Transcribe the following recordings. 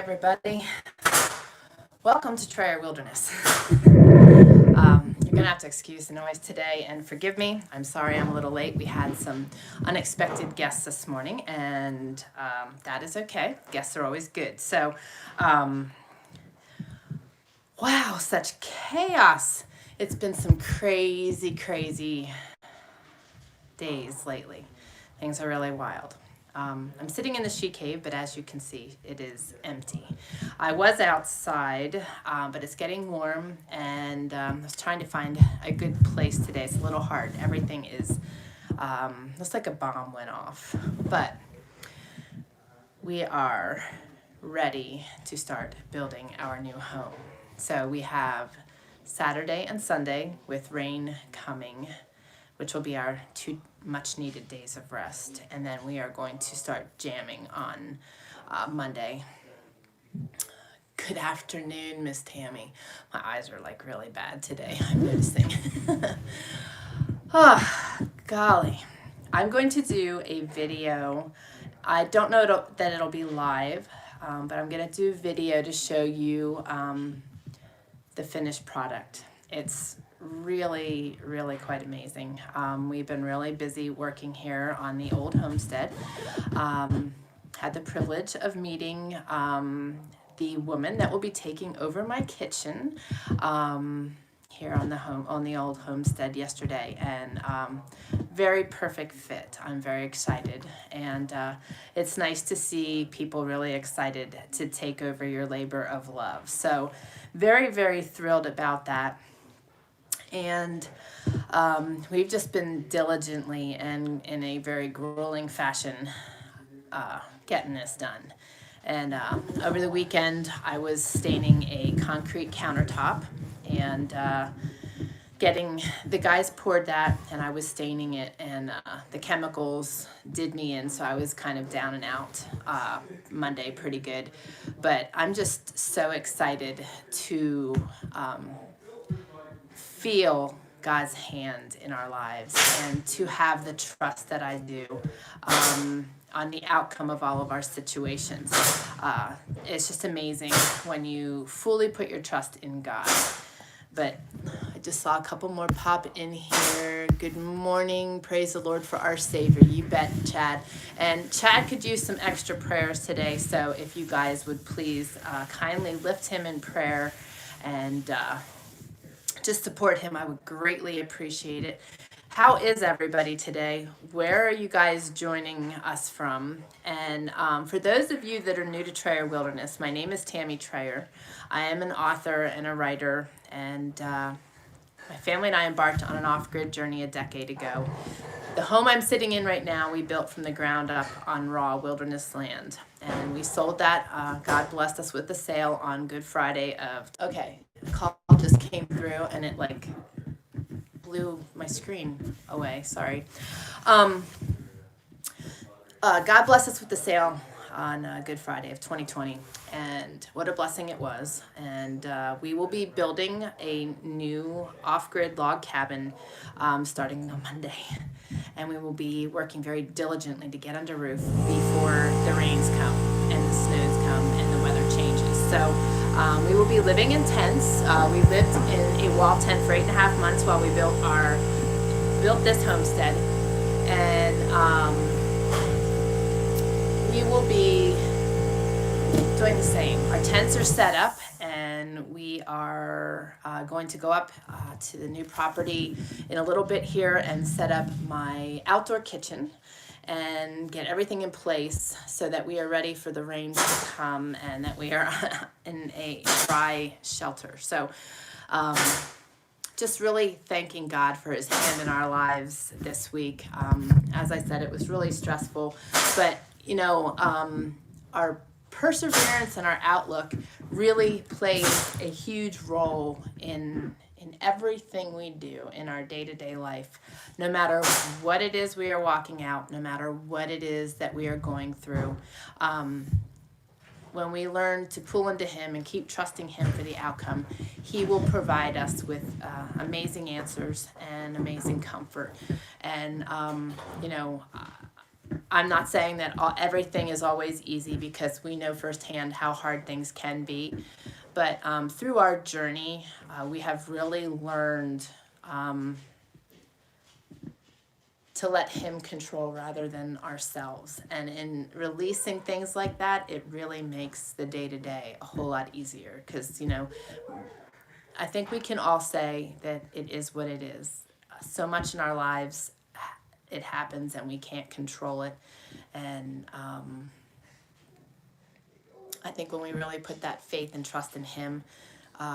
everybody. Welcome to Trayer Wilderness. You're going to have to excuse the noise today and forgive me. I'm sorry I'm a little late. We had some unexpected guests this morning, and that is okay. Guests are always good. So, wow, such chaos. It's been some crazy days lately. Things are really wild. I'm sitting in the she cave, but as you can see, it is empty. I was outside, but it's getting warm, and I was trying to find a good place today. It's a little hard. Everything is, looks like a bomb went off, but we are ready to start building our new home. So we have Saturday and Sunday with rain coming, which will be our 2 much needed days of rest. And then we are going to start jamming on Monday. Good afternoon, Miss Tammy. My eyes are like really bad today, I'm noticing. Oh, golly. I'm going to do a video. I don't know that it'll be live, but I'm going to do a video to show you the finished product. It's really quite amazing. We've been really busy working here on the old homestead. Had the privilege of meeting the woman that will be taking over my kitchen here on the old homestead yesterday, and very perfect fit. I'm very excited, and it's nice to see people really excited to take over your labor of love. So very thrilled about that. And we've just been diligently and in a very grueling fashion getting this done. And over the weekend, I was staining a concrete countertop, and the guys poured that, and I was staining it, and the chemicals did me in, so I was kind of down and out Monday pretty good. But I'm just so excited to feel God's hand in our lives and to have the trust that I do on the outcome of all of our situations. It's just amazing when you fully put your trust in God. But I just saw a couple more pop in here. Good morning. Praise the Lord for our Savior. You bet, Chad. And Chad could use some extra prayers today, so if you guys would please kindly lift him in prayer and just support him, I would greatly appreciate it. How is everybody today? Where are you guys joining us from? And for those of you that are new to Trayer Wilderness, my name is Tammy Trayer. I am an author and a writer, and my family and I embarked on an off-grid journey a decade ago. The home I'm sitting in right now, we built from the ground up on raw wilderness land, and we sold that. God blessed us with the sale on Good Friday okay, the call just came through and it like blew my screen away, sorry. God blessed us with the sale on Good Friday of 2020, and what a blessing it was. And we will be building a new off-grid log cabin starting on Monday, and we will be working very diligently to get under roof before the rains come and the snows come and the weather changes. So we will be living in tents. We lived in a wall tent for 8.5 months while we built this homestead, and we will be doing the same. Our tents are set up, and we are going to go up to the new property in a little bit here and set up my outdoor kitchen and get everything in place so that we are ready for the rain to come and that we are in a dry shelter. So just really thanking God for his hand in our lives this week. As I said, it was really stressful, but you know, our perseverance and our outlook really plays a huge role in everything we do in our day-to-day life. No matter what it is we are walking out, no matter what it is that we are going through, when we learn to pull into him and keep trusting him for the outcome, he will provide us with amazing answers and amazing comfort. And you know, I'm not saying that everything is always easy, because we know firsthand how hard things can be. But through our journey, we have really learned to let him control rather than ourselves. And in releasing things like that, it really makes the day-to-day a whole lot easier, because, you know, I think we can all say that it is what it is. So much in our lives, it happens and we can't control it. And I think when we really put that faith and trust in him,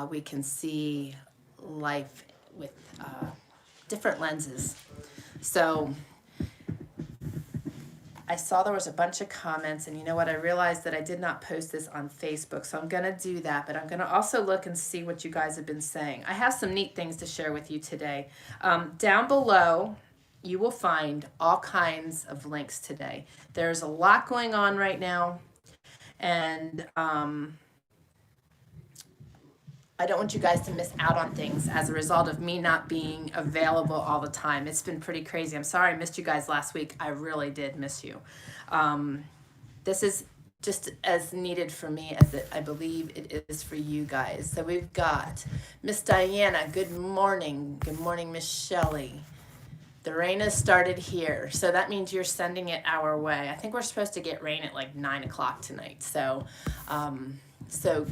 we can see life with different lenses. So I saw there was a bunch of comments, and you know what? I realized that I did not post this on Facebook, so I'm going to do that, but I'm going to also look and see what you guys have been saying. I have some neat things to share with you today. Down below, you will find all kinds of links today. There's a lot going on right now, and I don't want you guys to miss out on things as a result of me not being available all the time. It's been pretty crazy. I'm sorry I missed you guys last week. I really did miss you. This is just as needed for me as I believe it is for you guys. So we've got Miss Diana. Good morning. Good morning, Miss Shelley. The rain has started here, so that means you're sending it our way. I think we're supposed to get rain at like 9 o'clock tonight. So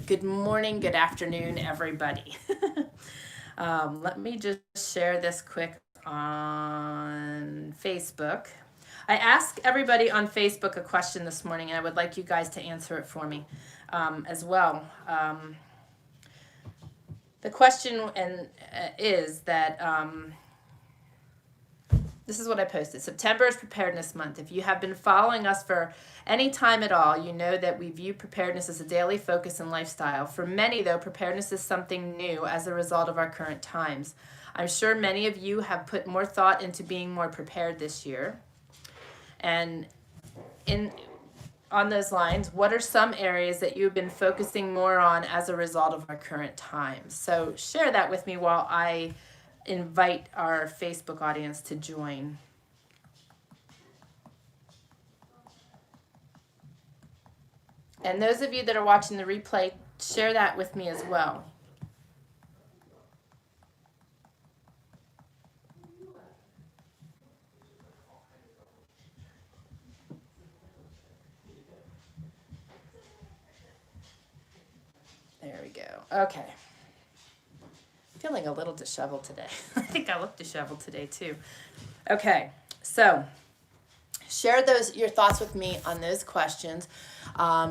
good morning, good afternoon, everybody. Let me just share this quick on Facebook. I asked everybody on Facebook a question this morning, and I would like you guys to answer it for me as well. The question is that this is what I posted. September is Preparedness Month. If you have been following us for any time at all, you know that we view preparedness as a daily focus and lifestyle. For many, though, preparedness is something new as a result of our current times. I'm sure many of you have put more thought into being more prepared this year. And on those lines, what are some areas that you've been focusing more on as a result of our current times? So share that with me while I invite our Facebook audience to join. And those of you that are watching the replay, share that with me as well. There we go. Okay. Feeling a little disheveled today. I think I look disheveled today too. Okay, so share your thoughts with me on those questions.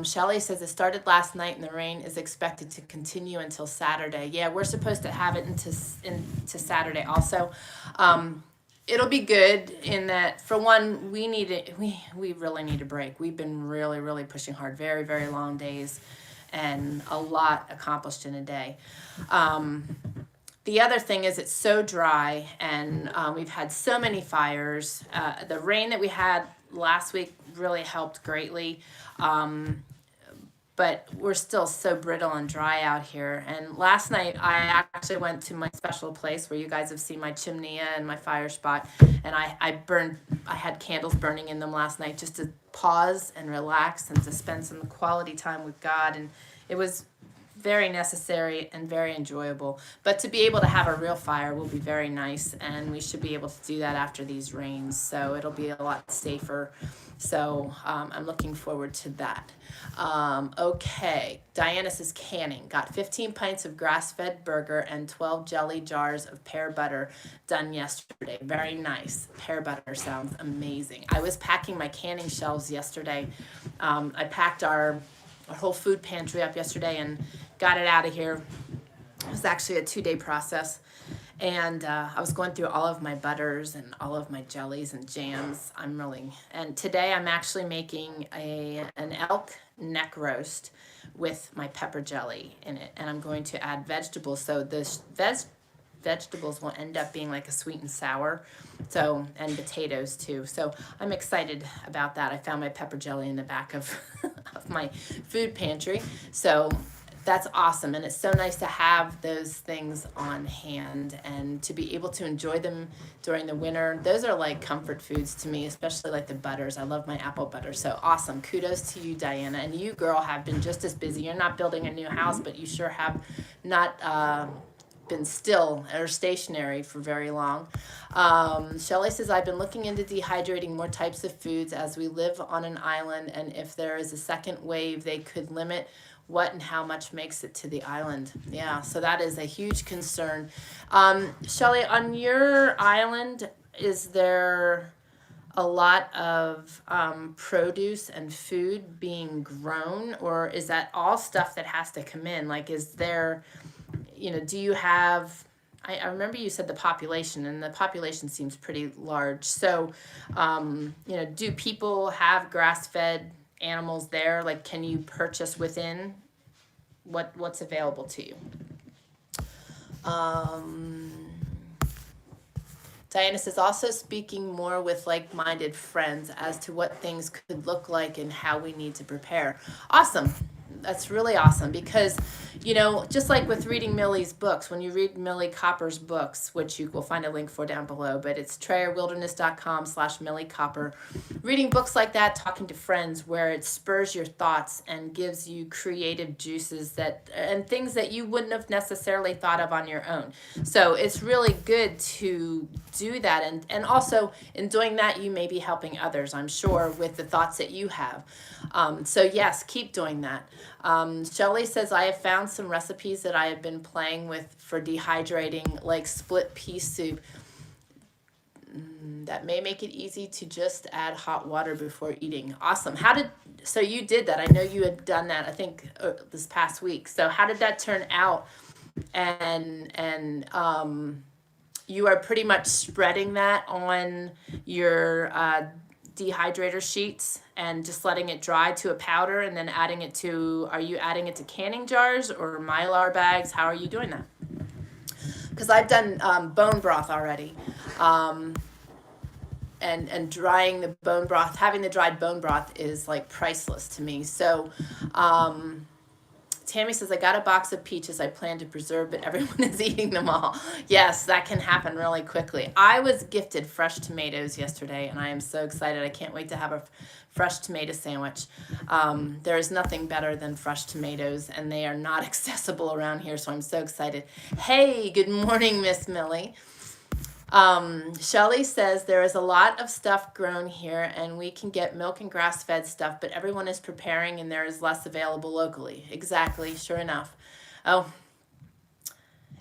Shelley says it started last night and the rain is expected to continue until Saturday. Yeah, we're supposed to have it into Saturday also. It'll be good in that, for one, we really need a break. We've been really, really pushing hard, very, very long days, and a lot accomplished in a day. The other thing is it's so dry, and we've had so many fires. The rain that we had last week really helped greatly, but we're still so brittle and dry out here. And last night I actually went to my special place where you guys have seen my chimney and my fire spot, and I had candles burning in them last night just to pause and relax and to spend some quality time with God, and it was very necessary and very enjoyable. But to be able to have a real fire will be very nice, and we should be able to do that after these rains, so it'll be a lot safer. So I'm looking forward to that. Okay, Diana says canning. Got 15 pints of grass-fed burger and 12 jelly jars of pear butter done yesterday. Very nice. Pear butter sounds amazing. I was packing my canning shelves yesterday. I packed our whole food pantry up yesterday and got it out of here. It was actually a 2-day process. And I was going through all of my butters and all of my jellies and jams. And today I'm actually making an elk neck roast with my pepper jelly in it. And I'm going to add vegetables. So the vegetables will end up being like a sweet and sour. And potatoes too. So I'm excited about that. I found my pepper jelly in the back of, of my food pantry. So that's awesome. And it's so nice to have those things on hand and to be able to enjoy them during the winter. Those are like comfort foods to me, especially like the butters. I love my apple butter. So awesome. Kudos to you, Diana. And you, girl, have been just as busy. You're not building a new house, but you sure have not been still or stationary for very long. Shelley says, I've been looking into dehydrating more types of foods as we live on an island, and if there is a second wave, they could limit what and how much makes it to the island. Yeah, so that is a huge concern. Shelley, on your island, is there a lot of produce and food being grown, or is that all stuff that has to come in? Like, is there, do you have, I remember you said the population, and the population seems pretty large. So, do people have grass-fed animals there? Like, can you purchase within what's available to you? Diana says, also speaking more with like-minded friends as to what things could look like and how we need to prepare. Awesome. That's really awesome because, just like with reading Millie's books, when you read Millie Copper's books, which you will find a link for down below, but it's TrayerWilderness.com/Millie Copper. Reading books like that, talking to friends where it spurs your thoughts and gives you creative juices and things that you wouldn't have necessarily thought of on your own. So it's really good to do that. And also in doing that, you may be helping others, I'm sure, with the thoughts that you have. So yes, keep doing that. Shelley says, I have found some recipes that I have been playing with for dehydrating, like split pea soup. That may make it easy to just add hot water before eating. Awesome. So you did that. I know you had done that, I think, this past week. So how did that turn out? And you are pretty much spreading that on your dehydrator sheets and just letting it dry to a powder and then are you adding it to canning jars or Mylar bags? How are you doing that? Because I've done bone broth already. And drying the bone broth, having the dried bone broth is like priceless to me. So Tammy says, I got a box of peaches I plan to preserve, but everyone is eating them all. Yes, that can happen really quickly. I was gifted fresh tomatoes yesterday, and I am so excited. I can't wait to have a fresh tomato sandwich. There is nothing better than fresh tomatoes, and they are not accessible around here, so I'm so excited. Hey, good morning, Miss Millie. Shelley says there is a lot of stuff grown here and we can get milk and grass-fed stuff, but everyone is preparing and there is less available locally. Exactly, sure enough. Oh,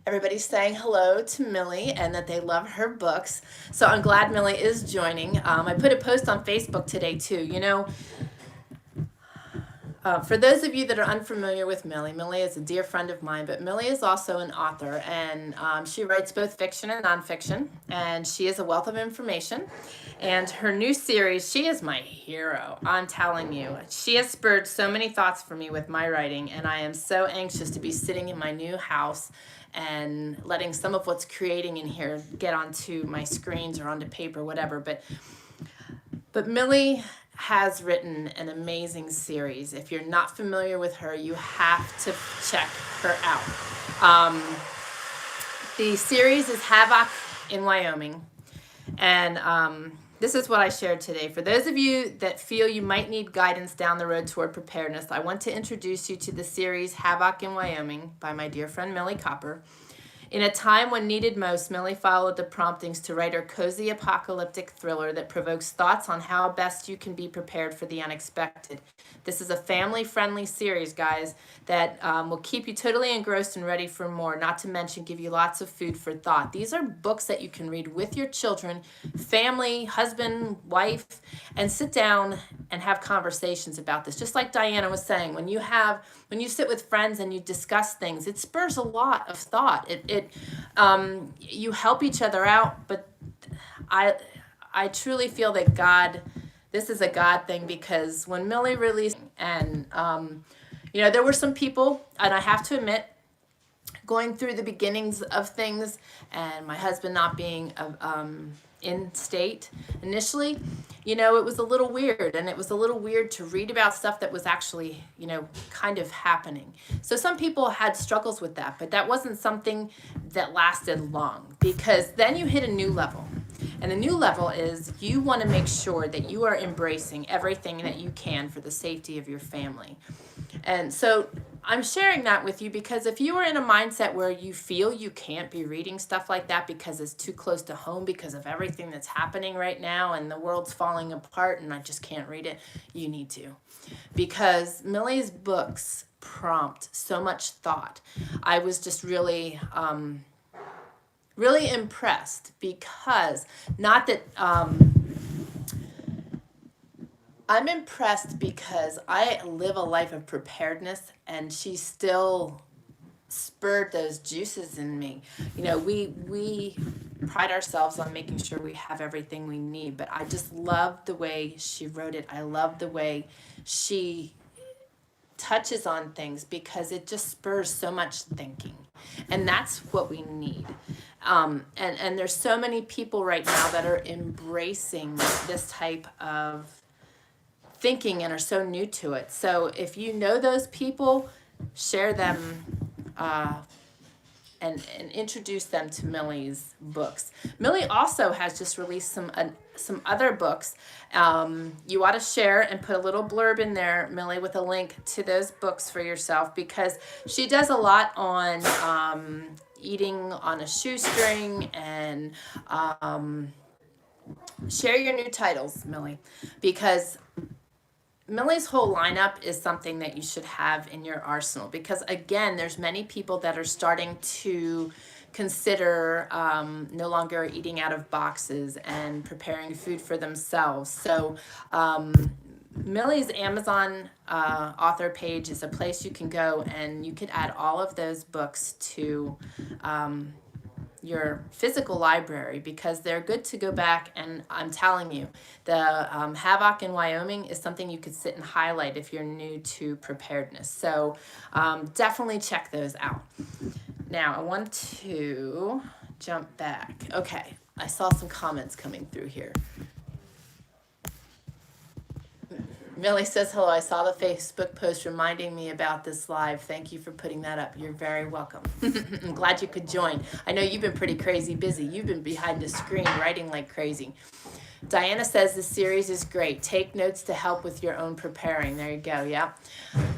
everybody's saying hello to Millie and that they love her books. So I'm glad Millie is joining. I put a post on Facebook today too. For those of you that are unfamiliar with Millie, Millie is a dear friend of mine, but Millie is also an author, and she writes both fiction and nonfiction, and she is a wealth of information. And her new series, she is my hero, I'm telling you. She has spurred so many thoughts for me with my writing, and I am so anxious to be sitting in my new house and letting some of what's creating in here get onto my screens or onto paper, whatever. But Millie has written an amazing series. If you're not familiar with her, you have to check her out. The series is Havoc in Wyoming. And this is what I shared today. For those of you that feel you might need guidance down the road toward preparedness, I want to introduce you to the series Havoc in Wyoming by my dear friend Millie Copper. In a time when needed most, Millie followed the promptings to write her cozy apocalyptic thriller that provokes thoughts on how best you can be prepared for the unexpected. This is a family-friendly series, guys, that will keep you totally engrossed and ready for more, not to mention give you lots of food for thought. These are books that you can read with your children, family, husband, wife, and sit down and have conversations about this. Just like Diana was saying, when you sit with friends and you discuss things, it spurs a lot of thought. You help each other out, but I truly feel that this is a God thing, because when Millie released, and there were some people, and I have to admit, going through the beginnings of things, and my husband not being in state initially, you know, it was a little weird, and it was a little weird to read about stuff that was actually, you know, kind of happening. So some people had struggles with that, but that wasn't something that lasted long, because then you hit a new level. And the new level is you want to make sure that you are embracing everything that you can for the safety of your family. And so I'm sharing that with you because if you are in a mindset where you feel you can't be reading stuff like that because it's too close to home because of everything that's happening right now and the world's falling apart and I just can't read it, you need to. Because Millie's books prompt so much thought. I was just really impressed because not that I'm impressed because I live a life of preparedness, and she still spurred those juices in me. You know, we pride ourselves on making sure we have everything we need, but I just love the way she wrote it. I love the way she touches on things because it just spurs so much thinking, and that's what we need. And there's so many people right now that are embracing this type of thinking and are so new to it. So if you know those people, share them and introduce them to Millie's books. Millie also has just released some other books. You ought to share and put a little blurb in there, Millie, with a link to those books for yourself, because she does a lot on eating on a shoestring, and share your new titles, Millie, because Millie's whole lineup is something that you should have in your arsenal, because again, there's many people that are starting to consider no longer eating out of boxes and preparing food for themselves. So Millie's Amazon author page is a place you can go, and you could add all of those books to your physical library, because they're good to go back. And I'm telling you, the Havoc in Wyoming is something you could sit and highlight if you're new to preparedness. So definitely check those out. Now I want to jump back. Okay, I saw some comments coming through here. Millie says, hello, I saw the Facebook post reminding me about this live. Thank you for putting that up. You're very welcome. I'm glad you could join. I know you've been pretty crazy busy. You've been behind the screen writing like crazy. Diana says, this series is great. Take notes to help with your own preparing. There you go, yeah.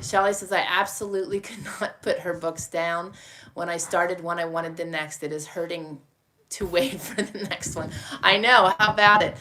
Shelley says, I absolutely could not put her books down. When I started one, I wanted the next. It is hurting to wait for the next one. I know, how about it?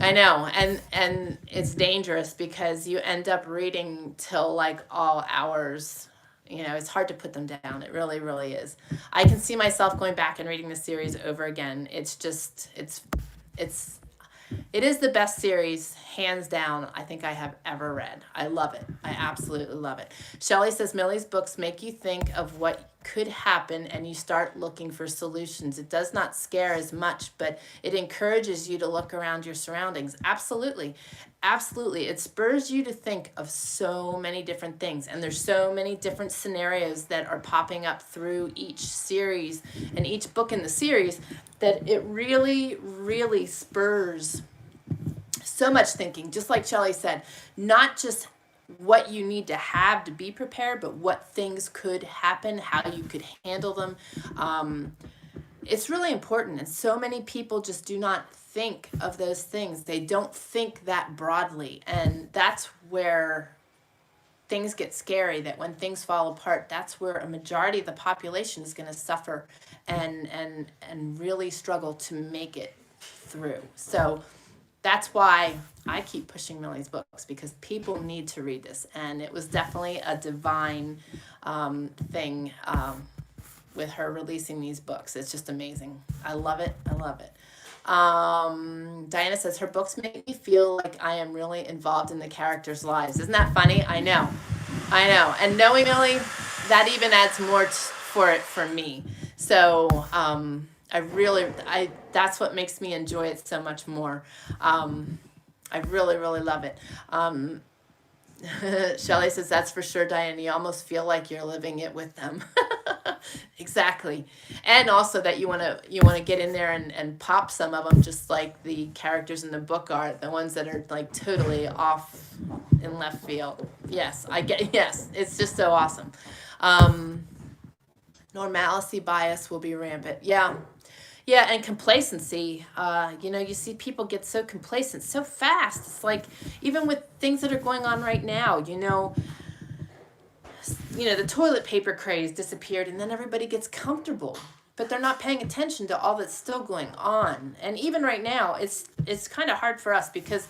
I know, and it's dangerous because you end up reading till like all hours. You know, it's hard to put them down. It really, really is. I can see myself going back and reading the series over again. It's just, it is the best series, hands down, I think I have ever read. I love it. I absolutely love it. Shelley says, Millie's books make you think of what could happen and you start looking for solutions. It does not scare as much, but it encourages you to look around your surroundings. Absolutely. Absolutely. It spurs you to think of so many different things. And there's so many different scenarios that are popping up through each series and each book in the series that it really, really spurs so much thinking. Just like Shelley said, not just what you need to have to be prepared, but what things could happen, how you could handle them. It's really important. And so many people just do not think of those things. They don't think that broadly. And that's where things get scary, that when things fall apart, that's where a majority of the population is going to suffer and really struggle to make it through. So that's why I keep pushing Millie's books, because people need to read this. And it was definitely a divine thing with her releasing these books. It's just amazing. I love it. I love it. Diana says, her books make me feel like I am really involved in the characters' lives. Isn't that funny? I know. And knowing Millie, that even adds more for it for me. So that's what makes me enjoy it so much more. I really, really love it. Shelley says, that's for sure, Diana. You almost feel like you're living it with them. Exactly. And also that you want to get in there and pop some of them, just like the characters in the book are, the ones that are like totally off in left field. Yes, I get, yes, it's just so awesome. Um, Normalcy bias will be rampant. Yeah. Yeah, and complacency. You see people get so complacent so fast. It's like even with things that are going on right now, the toilet paper craze disappeared and then everybody gets comfortable. But they're not paying attention to all that's still going on. And even right now, it's kind of hard for us because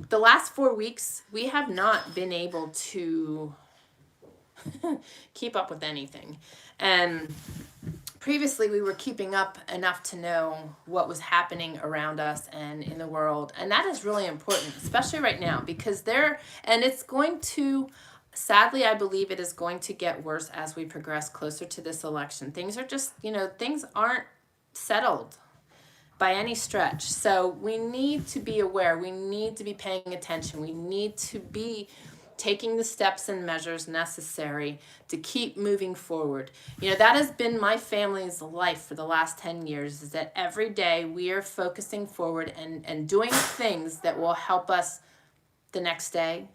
the last 4 weeks we have not been able to keep up with anything. And previously we were keeping up enough to know what was happening around us and in the world, and that is really important, especially right now, because it's going to, sadly, I believe it is going to get worse as we progress closer to this election. Things are just, things aren't settled by any stretch. So we need to be aware, we need to be paying attention, we need to be taking the steps and measures necessary to keep moving forward. That has been my family's life for the last 10 years, is that every day we are focusing forward and doing things that will help us the next day,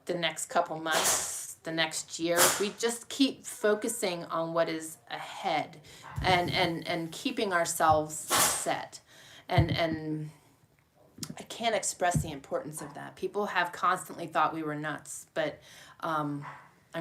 the next couple months, the next year. We just keep focusing on what is ahead and keeping ourselves set. And I can't express the importance of that. People have constantly thought we were nuts, but I'm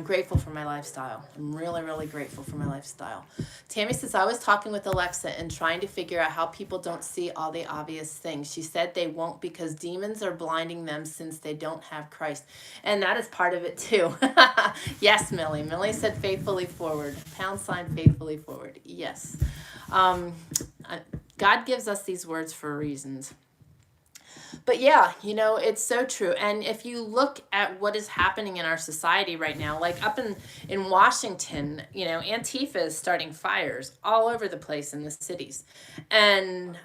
grateful for my lifestyle. I'm really, really grateful for my lifestyle. Tammy says, I was talking with Alexa and trying to figure out how people don't see all the obvious things. She said they won't because demons are blinding them since they don't have Christ. And that is part of it too. Yes, Millie. Millie said faithfully forward. # faithfully forward. Yes. God gives us these words for reasons. But yeah, it's so true. And if you look at what is happening in our society right now, like up in Washington, Antifa is starting fires all over the place in the cities. And,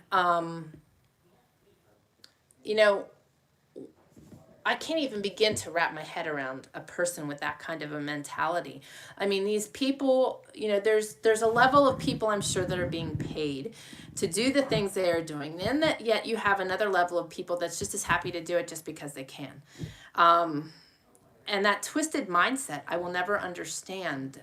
I can't even begin to wrap my head around a person with that kind of a mentality. I mean, these people, there's a level of people, I'm sure, that are being paid to do the things they are doing. And that yet you have another level of people that's just as happy to do it just because they can. And that twisted mindset, I will never understand.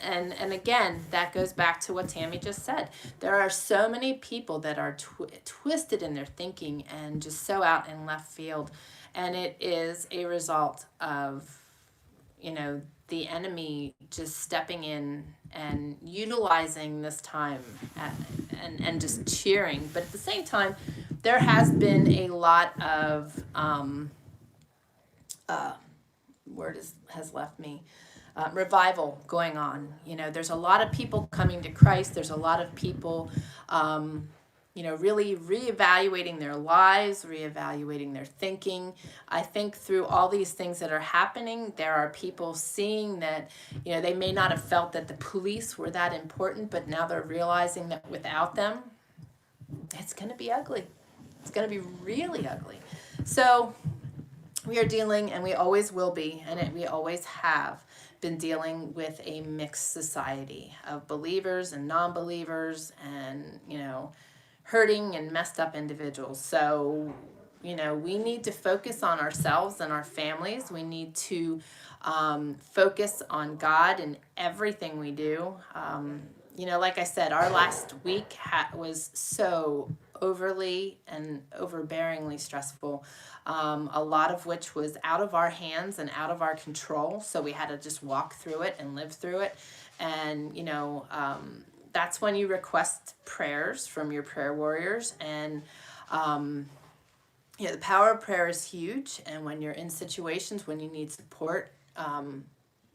And again, that goes back to what Tammy just said. There are so many people that are twisted in their thinking and just so out in left field. And it is a result of, the enemy just stepping in and utilizing this time and just cheering. But at the same time, there has been a lot of, has left me, revival going on. There's a lot of people coming to Christ. There's a lot of people, really reevaluating their lives, reevaluating their thinking. I think through all these things that are happening, there are people seeing that, they may not have felt that the police were that important, but now they're realizing that without them, it's going to be ugly. It's going to be really ugly. So we are dealing, and we always will be, and we always have been dealing with a mixed society of believers and non-believers and, hurting and messed up individuals. So, we need to focus on ourselves and our families. We need to focus on God in everything we do. Like I said, our last week was so overly and overbearingly stressful, a lot of which was out of our hands and out of our control. So we had to just walk through it and live through it. And, that's when you request prayers from your prayer warriors. And, the power of prayer is huge. And when you're in situations when you need support,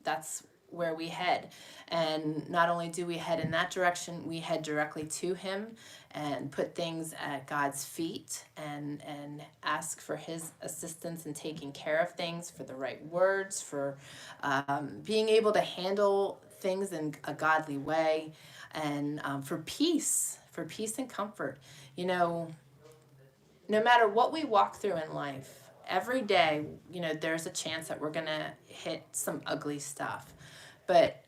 that's where we head. And not only do we head in that direction, we head directly to him and put things at God's feet and ask for his assistance in taking care of things, for the right words, for being able to handle things in a godly way, and for peace and comfort. No matter what we walk through in life, every day, there's a chance that we're going to hit some ugly stuff. But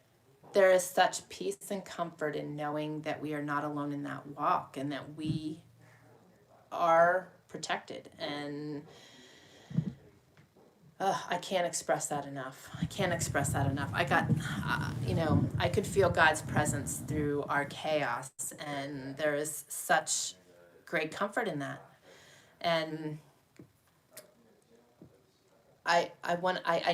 there is such peace and comfort in knowing that we are not alone in that walk and that we are protected. And I can't express that enough. I can't express that enough. I got, I could feel God's presence through our chaos, and there is such great comfort in that. And I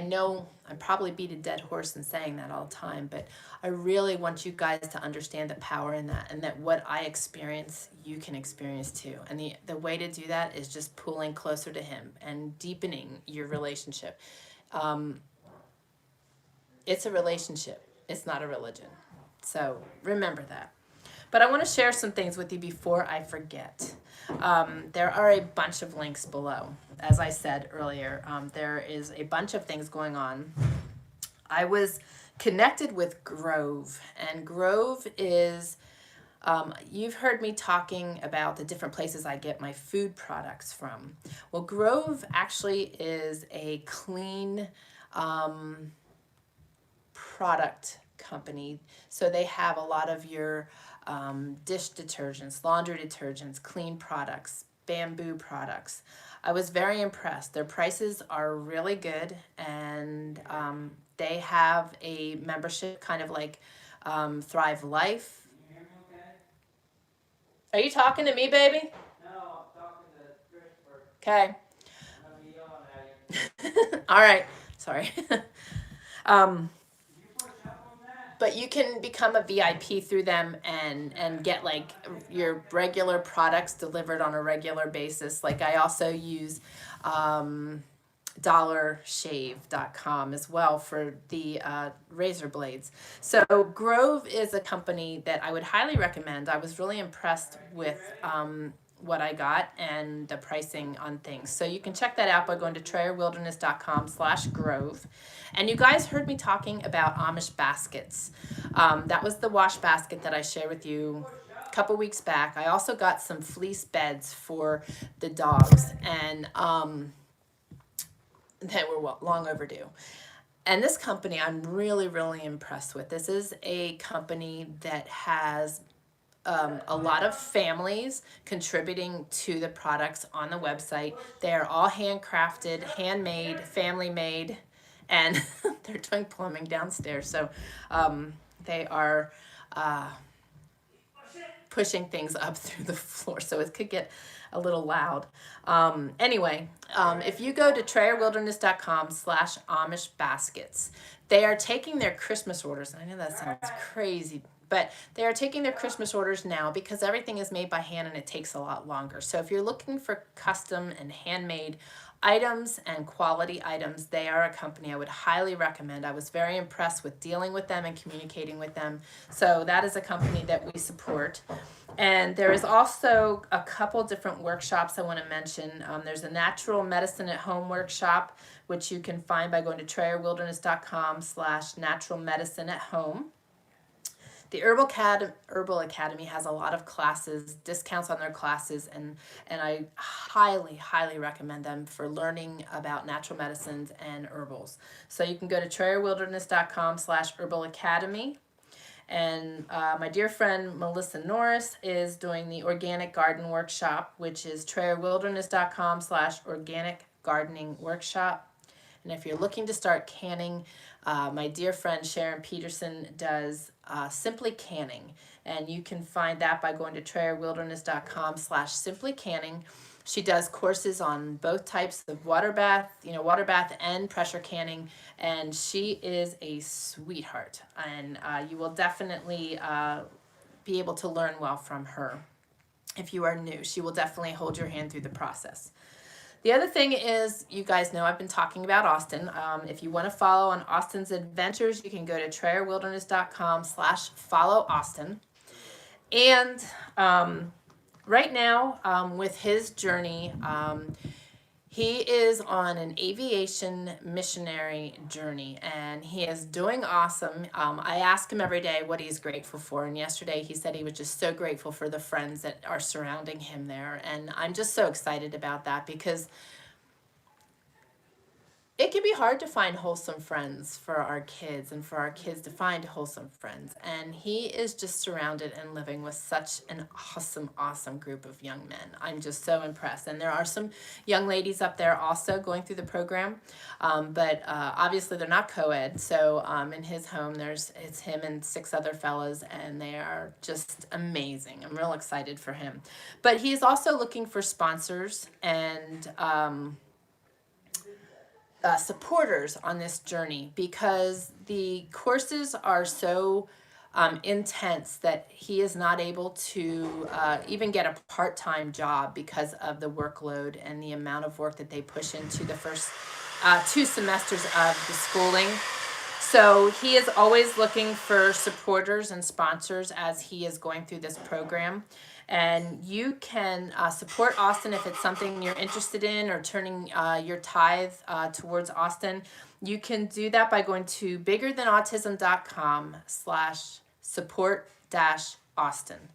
know I probably beat a dead horse in saying that all the time, but I really want you guys to understand the power in that, and that what I experience, you can experience too. And the way to do that is just pulling closer to Him and deepening your relationship. It's a relationship. It's not a religion. So remember that. But I want to share some things with you before I forget. There are a bunch of links below. As I said earlier, there is a bunch of things going on. I was connected with Grove, and Grove is, you've heard me talking about the different places I get my food products from. Well, Grove actually is a clean product company. So they have a lot of your dish detergents, laundry detergents, clean products, bamboo products. I was very impressed. Their prices are really good, and they have a membership kind of like Thrive Life. Are you talking to me, baby? No, I'm talking to Christopher. Okay. All right. Sorry. But you can become a VIP through them and get like your regular products delivered on a regular basis. Like I also use dollarshave.com as well for the razor blades. So Grove is a company that I would highly recommend. I was really impressed with what I got and the pricing on things. So you can check that out by going to TrayerWilderness.com/Grove. And you guys heard me talking about Amish Baskets. That was the wash basket that I shared with you a couple weeks back. I also got some fleece beds for the dogs, and they were long overdue. And this company I'm really, really impressed with. This is a company that has a lot of families contributing to the products on the website. They are all handcrafted, handmade, family made, and they're doing plumbing downstairs. So they are pushing things up through the floor, so it could get a little loud. Anyway, if you go to TrayerWilderness.com/Amish Baskets, they are taking their Christmas orders. I know that sounds crazy, but they are taking their Christmas orders now because everything is made by hand and it takes a lot longer. So if you're looking for custom and handmade items and quality items, they are a company I would highly recommend. I was very impressed with dealing with them and communicating with them. So that is a company that we support. And there is also a couple different workshops I want to mention. There's a natural medicine at home workshop, which you can find by going to TrayerWilderness.com/natural medicine at home. The Herbal Academy has a lot of classes, discounts on their classes, and I highly, highly recommend them for learning about natural medicines and herbals. So you can go to TrayerWilderness.com/Herbal Academy. And my dear friend Melissa Norris is doing the Organic Garden Workshop, which is TrayerWilderness.com/Organic Gardening Workshop. And if you're looking to start canning, my dear friend Sharon Peterson does Simply Canning. And you can find that by going to TrayerWilderness.com/Simply Canning. She does courses on both types of water bath and pressure canning. And she is a sweetheart. And you will definitely be able to learn well from her. If you are new, she will definitely hold your hand through the process. The other thing is, you guys know I've been talking about Austin. If you want to follow on Austin's adventures, you can go to TrayerWilderness.com/follow Austin. And right now, with his journey, he is on an aviation missionary journey, and he is doing awesome. I ask him every day what he's grateful for, and yesterday he said he was just so grateful for the friends that are surrounding him there, and I'm just so excited about that because it can be hard to find wholesome friends for our kids and for our kids to find wholesome friends. And he is just surrounded and living with such an awesome, awesome group of young men. I'm just so impressed. And there are some young ladies up there also going through the program, but obviously they're not co-ed. So in his home, it's him and 6 other fellas, and they are just amazing. I'm real excited for him. But he's also looking for sponsors and supporters on this journey, because the courses are so intense that he is not able to even get a part-time job because of the workload and the amount of work that they push into the first 2 semesters of the schooling. So he is always looking for supporters and sponsors as he is going through this program. And you can support Austin if it's something you're interested in, or turning your tithe towards Austin. You can do that by going to biggerthanautism.com/support-Austin.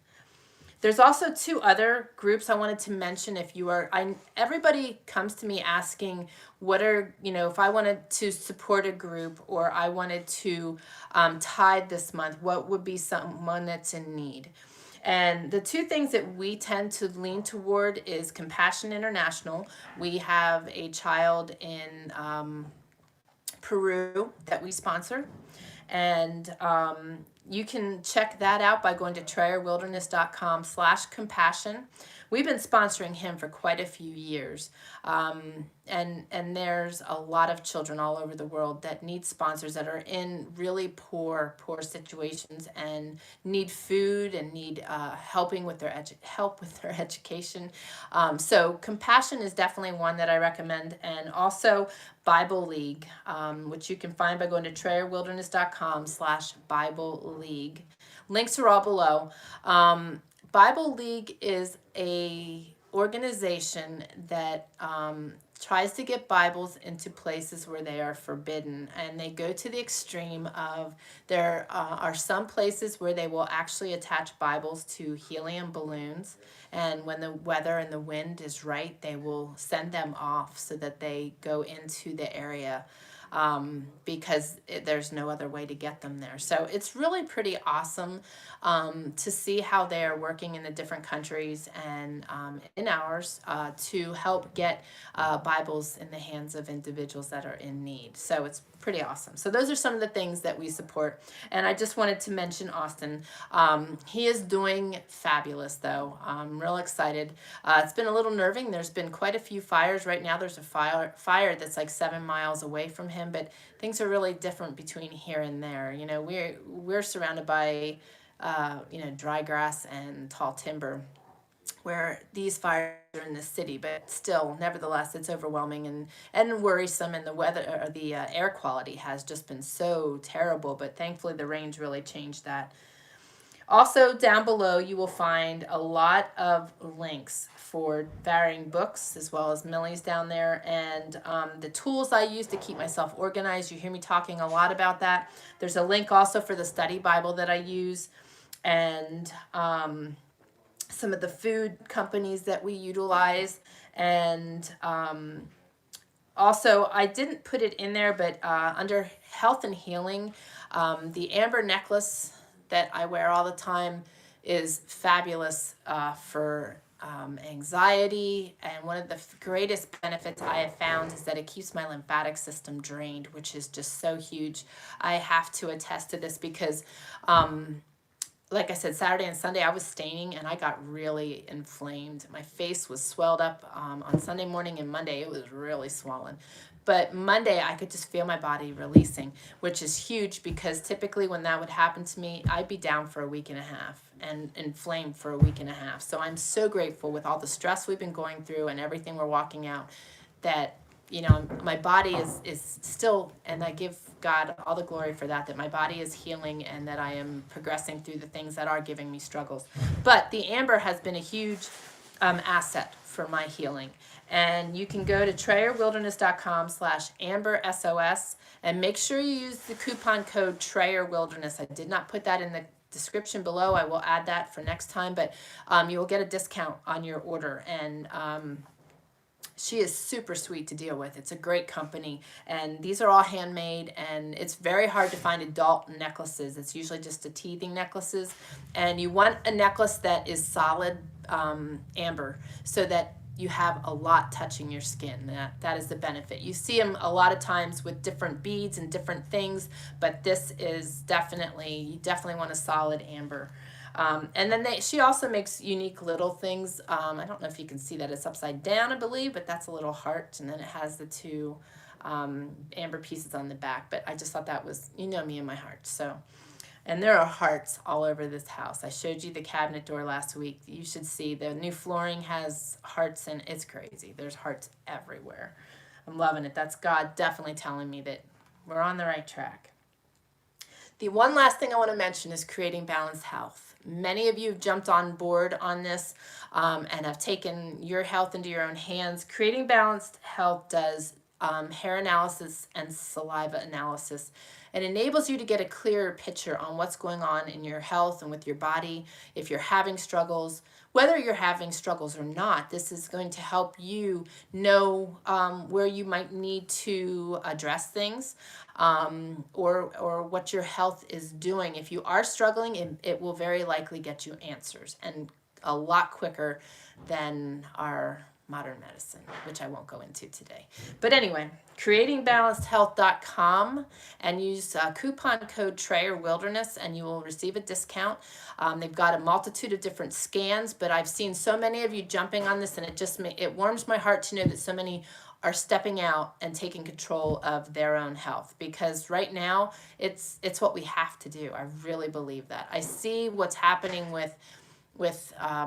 There's also 2 other groups I wanted to mention. If you are, everybody comes to me asking, what are, if I wanted to support a group, or I wanted to tithe this month, what would be someone that's in need? And the 2 things that we tend to lean toward is Compassion International. We have a child in Peru that we sponsor. And you can check that out by going to trayerwilderness.com/compassion. We've been sponsoring him for quite a few years. And there's a lot of children all over the world that need sponsors, that are in really poor situations, and need food, and need help with their education. So Compassion is definitely one that I recommend. And also Bible League, which you can find by going to trayerwilderness.com/Bible League. Links are all below. Bible League is a organization that tries to get Bibles into places where they are forbidden, and they go to the extreme of, there are some places where they will actually attach Bibles to helium balloons, and when the weather and the wind is right, they will send them off so that they go into the area, because there's no other way to get them there. So it's really pretty awesome to see how they are working in the different countries and in ours to help get Bibles in the hands of individuals that are in need. So it's pretty awesome. So those are some of the things that we support. And I just wanted to mention Austin. He is doing fabulous, though. I'm real excited. It's been a little nerving. There's been quite a few fires. Right now there's a fire that's like 7 miles away from him, but things are really different between here and there. We're surrounded by dry grass and tall timber, where these fires are in the city, but still, nevertheless, it's overwhelming and worrisome, and the weather, or the air quality has just been so terrible, but thankfully the rains really changed that. Also, down below, you will find a lot of links for varying books, as well as Millie's down there, and the tools I use to keep myself organized. You hear me talking a lot about that. There's a link also for the study Bible that I use, and some of the food companies that we utilize. And also, I didn't put it in there, but under health and healing, the amber necklace that I wear all the time is fabulous for anxiety. And one of the greatest benefits I have found is that it keeps my lymphatic system drained, which is just so huge. I have to attest to this because like I said, Saturday and Sunday I was staining, and I got really inflamed. My face was swelled up on Sunday morning, and Monday it was really swollen. But Monday I could just feel my body releasing, which is huge, because typically when that would happen to me, I'd be down for a week and a half and inflamed for a week and a half. So I'm so grateful, with all the stress we've been going through and everything we're walking out, that my body is still, and I give God all the glory for that my body is healing, and that I am progressing through the things that are giving me struggles. But the amber has been a huge asset for my healing. And you can go to trayerwilderness.com/ambersos, and make sure you use the coupon code TRAYERWILDERNESS. I did not put that in the description below. I will add that for next time, but you will get a discount on your order. And She is super sweet to deal with. It's a great company, and these are all handmade, and it's very hard to find adult necklaces. It's usually just the teething necklaces, and you want a necklace that is solid amber so that you have a lot touching your skin. That is the benefit. You see them a lot of times with different beads and different things, but this is definitely, you definitely want a solid amber. And then she also makes unique little things. I don't know if you can see that. It's upside down, I believe, but that's a little heart. And then it has the two amber pieces on the back. But I just thought that was, you know me and my heart. So, and there are hearts all over this house. I showed you the cabinet door last week. You should see the new flooring has hearts, and it's crazy. There's hearts everywhere. I'm loving it. That's God definitely telling me that we're on the right track. The one last thing I want to mention is creating balanced health. Many of you have jumped on board on this and have taken your health into your own hands. Creating balanced health does hair analysis and saliva analysis. It enables you to get a clearer picture on what's going on in your health and with your body. If you're having struggles, whether you're having struggles or not, this is going to help you know where you might need to address things or what your health is doing. If you are struggling, it will very likely get you answers, and a lot quicker than our modern medicine, which I won't go into today. But anyway, creatingbalancedhealth.com and use coupon code TREY or Wilderness and you will receive a discount. They've got a multitude of different scans, but I've seen so many of you jumping on this, and it warms my heart to know that so many are stepping out and taking control of their own health, because right now it's what we have to do. I really believe that. I see what's happening with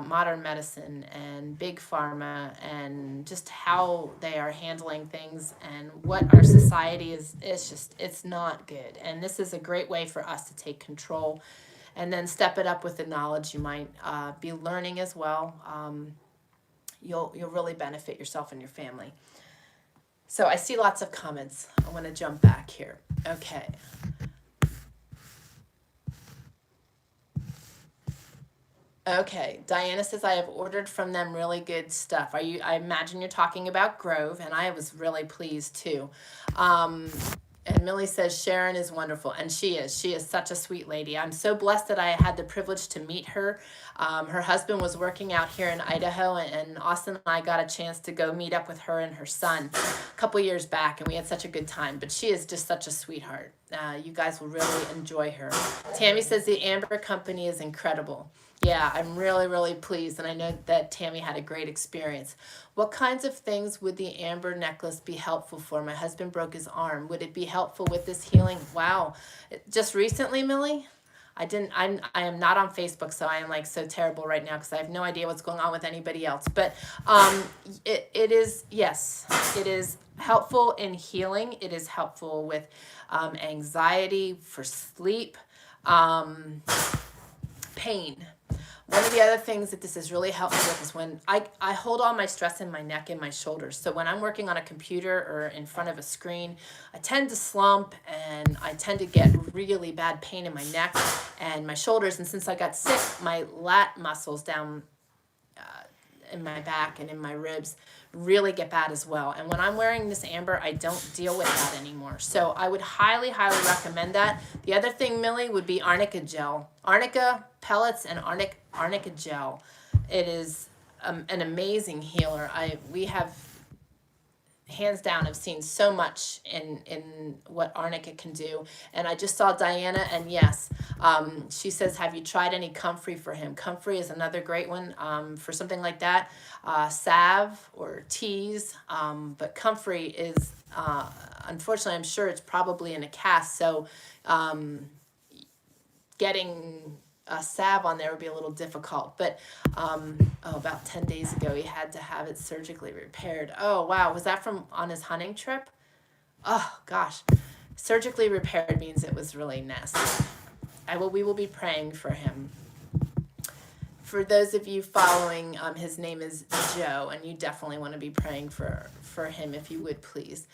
modern medicine and big pharma and just how they are handling things and what our society is. It's not good. And this is a great way for us to take control and then step it up with the knowledge you might be learning as well. You'll really benefit yourself and your family. So I see lots of comments. I want to jump back here. Okay. Okay, Diana says, I have ordered from them really good stuff. I imagine you're talking about Grove, and I was really pleased too. And Millie says, Sharon is wonderful, and she is. She is such a sweet lady. I'm so blessed that I had the privilege to meet her. Her husband was working out here in Idaho, and Austin and I got a chance to go meet up with her and her son a couple years back, and we had such a good time. But she is just such a sweetheart. You guys will really enjoy her. Tammy says, the Amber Company is incredible. Yeah, I'm really, really pleased, and I know that Tammy had a great experience. What kinds of things would the amber necklace be helpful for? My husband broke his arm. Would it be helpful with this healing? Wow. Just recently, Millie? I am not on Facebook, so I am like so terrible right now because I have no idea what's going on with anybody else. But it is, yes, it is helpful in healing. It is helpful with anxiety, for sleep, pain. One of the other things that this is really helpful with is when I hold all my stress in my neck and my shoulders. So when I'm working on a computer or in front of a screen, I tend to slump and I tend to get really bad pain in my neck and my shoulders. And since I got sick, my lat muscles down in my back and in my ribs really get bad as well. And when I'm wearing this amber, I don't deal with that anymore. So I would highly, highly recommend that. The other thing, Millie, would be arnica gel. Arnica pellets and arnica gel. It is an amazing healer. We have, hands down, have seen so much in what arnica can do. And I just saw Diana, and yes, she says, have you tried any comfrey for him? Comfrey is another great one for something like that. Salve or teas, but comfrey is, unfortunately, I'm sure it's probably in a cast, so getting a salve on there would be a little difficult. But about 10 days ago, he had to have it surgically repaired. Oh, wow. Was that from on his hunting trip? Oh, gosh. Surgically repaired means it was really nasty. We will be praying for him. For those of you following, his name is Joe, and you definitely want to be praying for him if you would, please.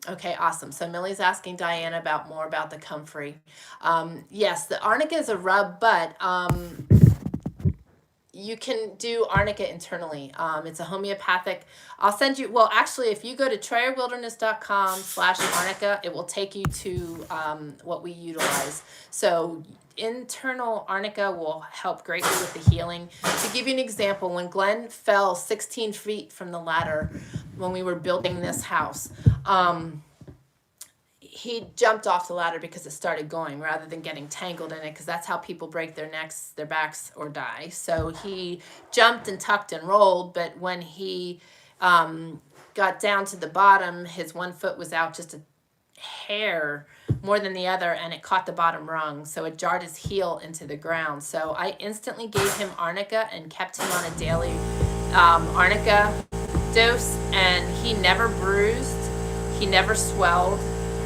Okay, awesome. So Millie's asking Diana more about the comfrey. Yes, the arnica is a rub, but you can do arnica internally. It's a homeopathic. I'll send you, well, actually, if you go to TrayerWilderness.com/arnica, it will take you to what we utilize. So internal arnica will help greatly with the healing. To give you an example, when Glenn fell 16 feet from the ladder when we were building this house, he jumped off the ladder because it started going rather than getting tangled in it, because that's how people break their necks, their backs, or die. So he jumped and tucked and rolled, but when he got down to the bottom, his one foot was out just a hair more than the other, and it caught the bottom rung, so it jarred his heel into the ground. So I instantly gave him arnica and kept him on a daily arnica dose, and he never bruised, he never swelled,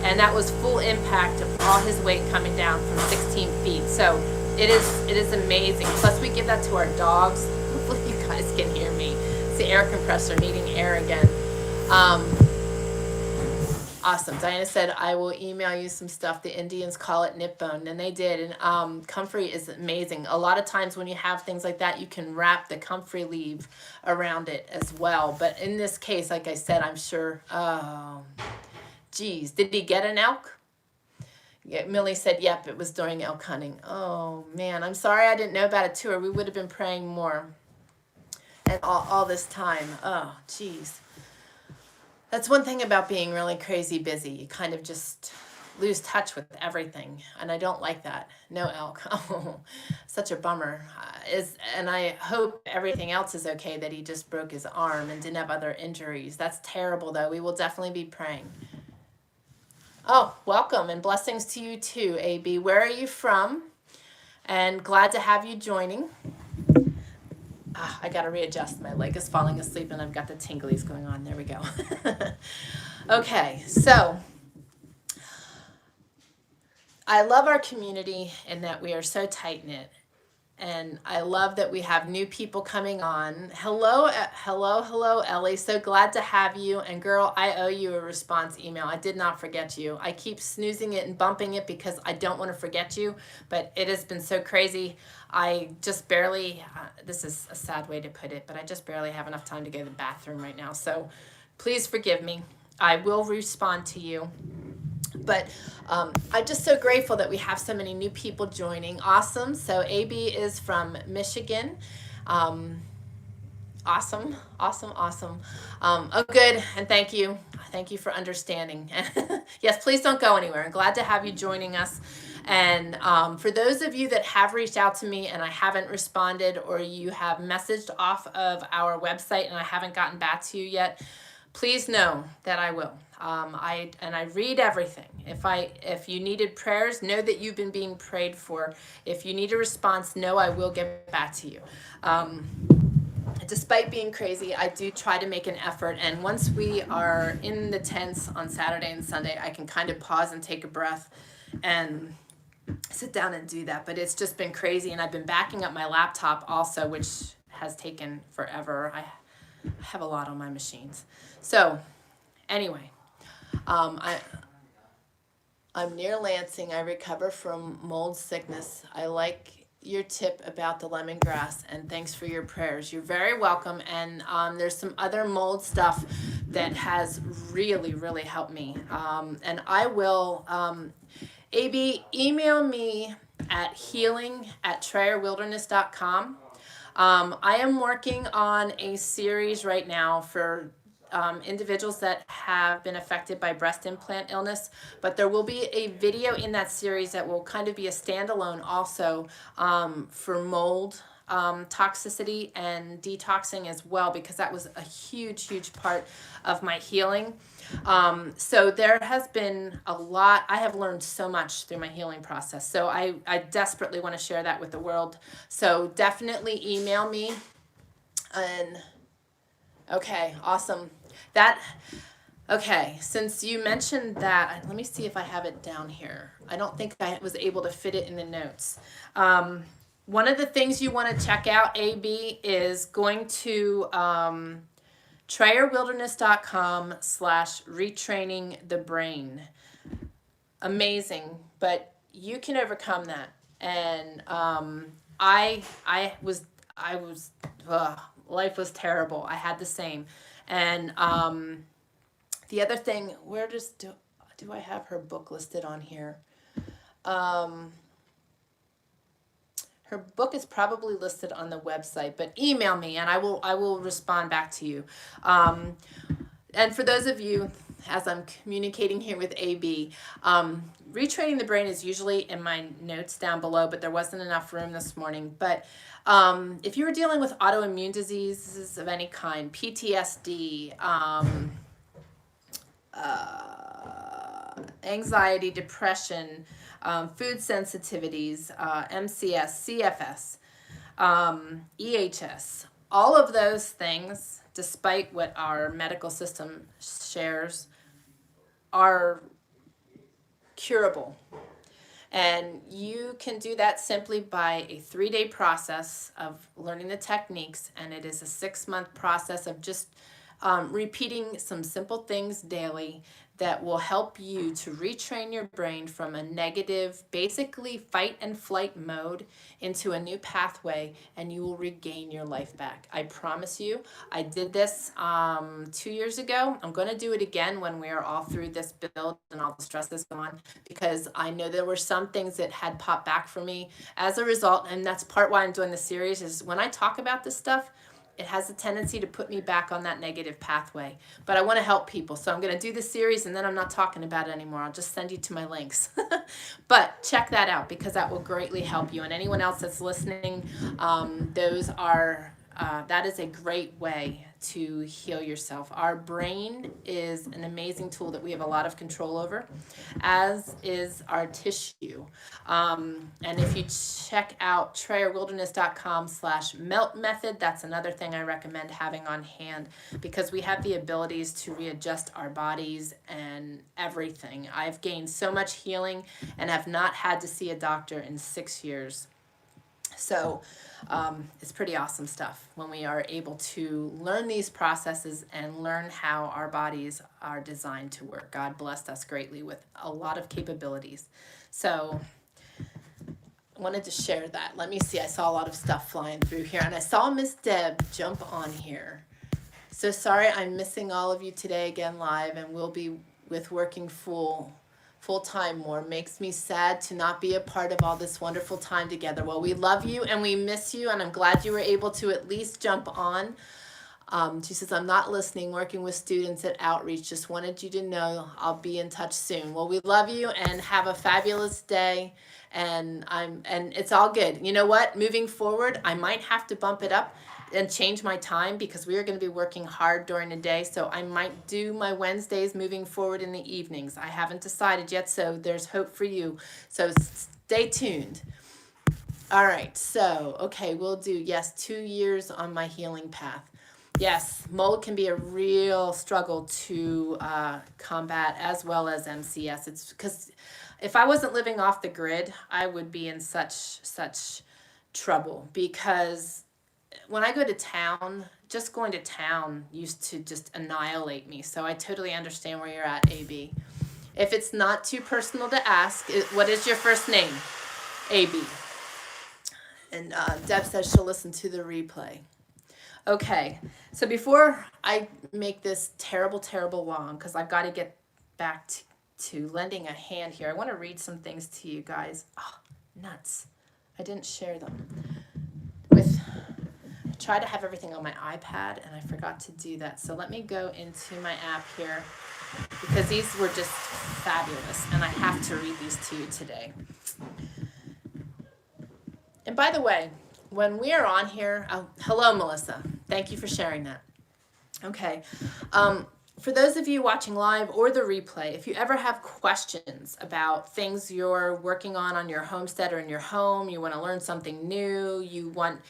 and that was full impact of all his weight coming down from 16 feet. So it is amazing. Plus we give that to our dogs. Hopefully you guys can hear me. It's the air compressor needing air again. Awesome. Diana said, I will email you some stuff. The Indians call it nip bone, and they did. And comfrey is amazing. A lot of times when you have things like that, you can wrap the comfrey leaf around it as well. But in this case, like I said, I'm sure, geez, did he get an elk? Yeah, Millie said, yep, it was during elk hunting. Oh, man, I'm sorry I didn't know about it too, or we would have been praying more. And all this time. Oh, geez. That's one thing about being really crazy busy. You kind of just lose touch with everything. And I don't like that. No elk. Oh, such a bummer. And I hope everything else is okay, that he just broke his arm and didn't have other injuries. That's terrible, though. We will definitely be praying. Oh, welcome and blessings to you too, AB. Where are you from? And glad to have you joining. I got to readjust. My leg is falling asleep and I've got the tinglies going on. There we go. Okay, so I love our community in that we are so tight-knit. And I love that we have new people coming on. Hello, Ellie. So glad to have you. And girl, I owe you a response email. I did not forget you. I keep snoozing it and bumping it because I don't want to forget you. But it has been so crazy. I just barely, this is a sad way to put it, but I just barely have enough time to go to the bathroom right now. So please forgive me. I will respond to you. But I'm just so grateful that we have so many new people joining. Awesome. So AB is from Michigan. Awesome. Oh, good. And thank you. Thank you for understanding. Yes, please don't go anywhere. I'm glad to have you joining us. And for those of you that have reached out to me and I haven't responded, or you have messaged off of our website and I haven't gotten back to you yet, please know that I will. I read everything. If you needed prayers, know that you've been being prayed for. If you need a response, know I will get back to you. Despite being crazy, I do try to make an effort. And once we are in the tents on Saturday and Sunday, I can kind of pause and take a breath and sit down and do that. But it's just been crazy. And I've been backing up my laptop also, which has taken forever. I have a lot on my machines. So anyway, I'm near Lansing. I recover from mold sickness. I like your tip about the lemongrass, and thanks for your prayers. You're very welcome. And there's some other mold stuff that has really, really helped me. And I will, AB, email me at healing@trayerwilderness.com. I am working on a series right now for individuals that have been affected by breast implant illness, but there will be a video in that series that will kind of be a standalone also for mold toxicity and detoxing as well, because that was a huge part of my healing. So there has been a lot. I have learned so much through my healing process. So I desperately want to share that with the world. So definitely email me. And okay, awesome. Okay, since you mentioned that, let me see if I have it down here. I don't think I was able to fit it in the notes. One of the things you want to check out, AB, is going to TrayerWilderness.com/retraining the brain. Amazing, but you can overcome that. And I I was, life was terrible. I had the same. And the other thing, where do I have her book listed on here? Her book is probably listed on the website, but email me and I will respond back to you. And for those of you, as I'm communicating here with AB, retraining the brain is usually in my notes down below, but there wasn't enough room this morning. But if you were dealing with autoimmune diseases of any kind, PTSD, anxiety, depression, food sensitivities, MCS, CFS, EHS, all of those things, despite what our medical system shares, are curable. And you can do that simply by a 3-day process of learning the techniques, and it is a 6-month process of just repeating some simple things daily that will help you to retrain your brain from a negative, basically fight and flight mode into a new pathway, and you will regain your life back. I promise you. I did this 2 years ago. I'm going to do it again when we are all through this build and all the stress is gone, because I know there were some things that had popped back for me as a result, and that's part why I'm doing the series, is when I talk about this stuff, it has a tendency to put me back on that negative pathway. But I want to help people. So I'm going to do the series and then I'm not talking about it anymore. I'll just send you to my links. But check that out, because that will greatly help you. And anyone else that's listening, that is a great way to heal yourself. Our brain is an amazing tool that we have a lot of control over, as is our tissue. And if you check out TrayerWilderness.com/melt method, that's another thing I recommend having on hand, because we have the abilities to readjust our bodies and everything. I've gained so much healing and have not had to see a doctor in 6 years. So it's pretty awesome stuff when we are able to learn these processes and learn how our bodies are designed to work. God blessed us greatly with a lot of capabilities. So I wanted to share that. Let me see. I saw a lot of stuff flying through here, and I saw Miss Deb jump on here. So sorry I'm missing all of you today again live, and we'll be with working full-time more. Makes me sad to not be a part of all this wonderful time together. Well, we love you and we miss you, and I'm glad you were able to at least jump on. She says, I'm not listening, working with students at Outreach. Just wanted you to know I'll be in touch soon. Well, we love you and have a fabulous day. And it's all good. You know what? Moving forward, I might have to bump it up and change my time, because we are going to be working hard during the day. So I might do my Wednesdays moving forward in the evenings. I haven't decided yet, so there's hope for you. So stay tuned. All right. So, okay, we'll do, yes, 2 years on my healing path. Yes, mold can be a real struggle to combat, as well as MCS. It's because if I wasn't living off the grid, I would be in such trouble, because when I go to town, just going to town used to just annihilate me. So I totally understand where you're at, AB. If it's not too personal to ask, what is your first name? AB. And Deb says she'll listen to the replay. Okay, so before I make this terrible long, because I've got to get back to lending a hand here, I want to read some things to you guys. Oh, nuts. I didn't share them. I tried to have everything on my iPad, and I forgot to do that. So let me go into my app here, because these were just fabulous, and I have to read these to you today. And by the way, when we are on here, hello, Melissa. Thank you for sharing that. Okay. For those of you watching live or the replay, if you ever have questions about things you're working on your homestead or in your home, you want to learn something new, you want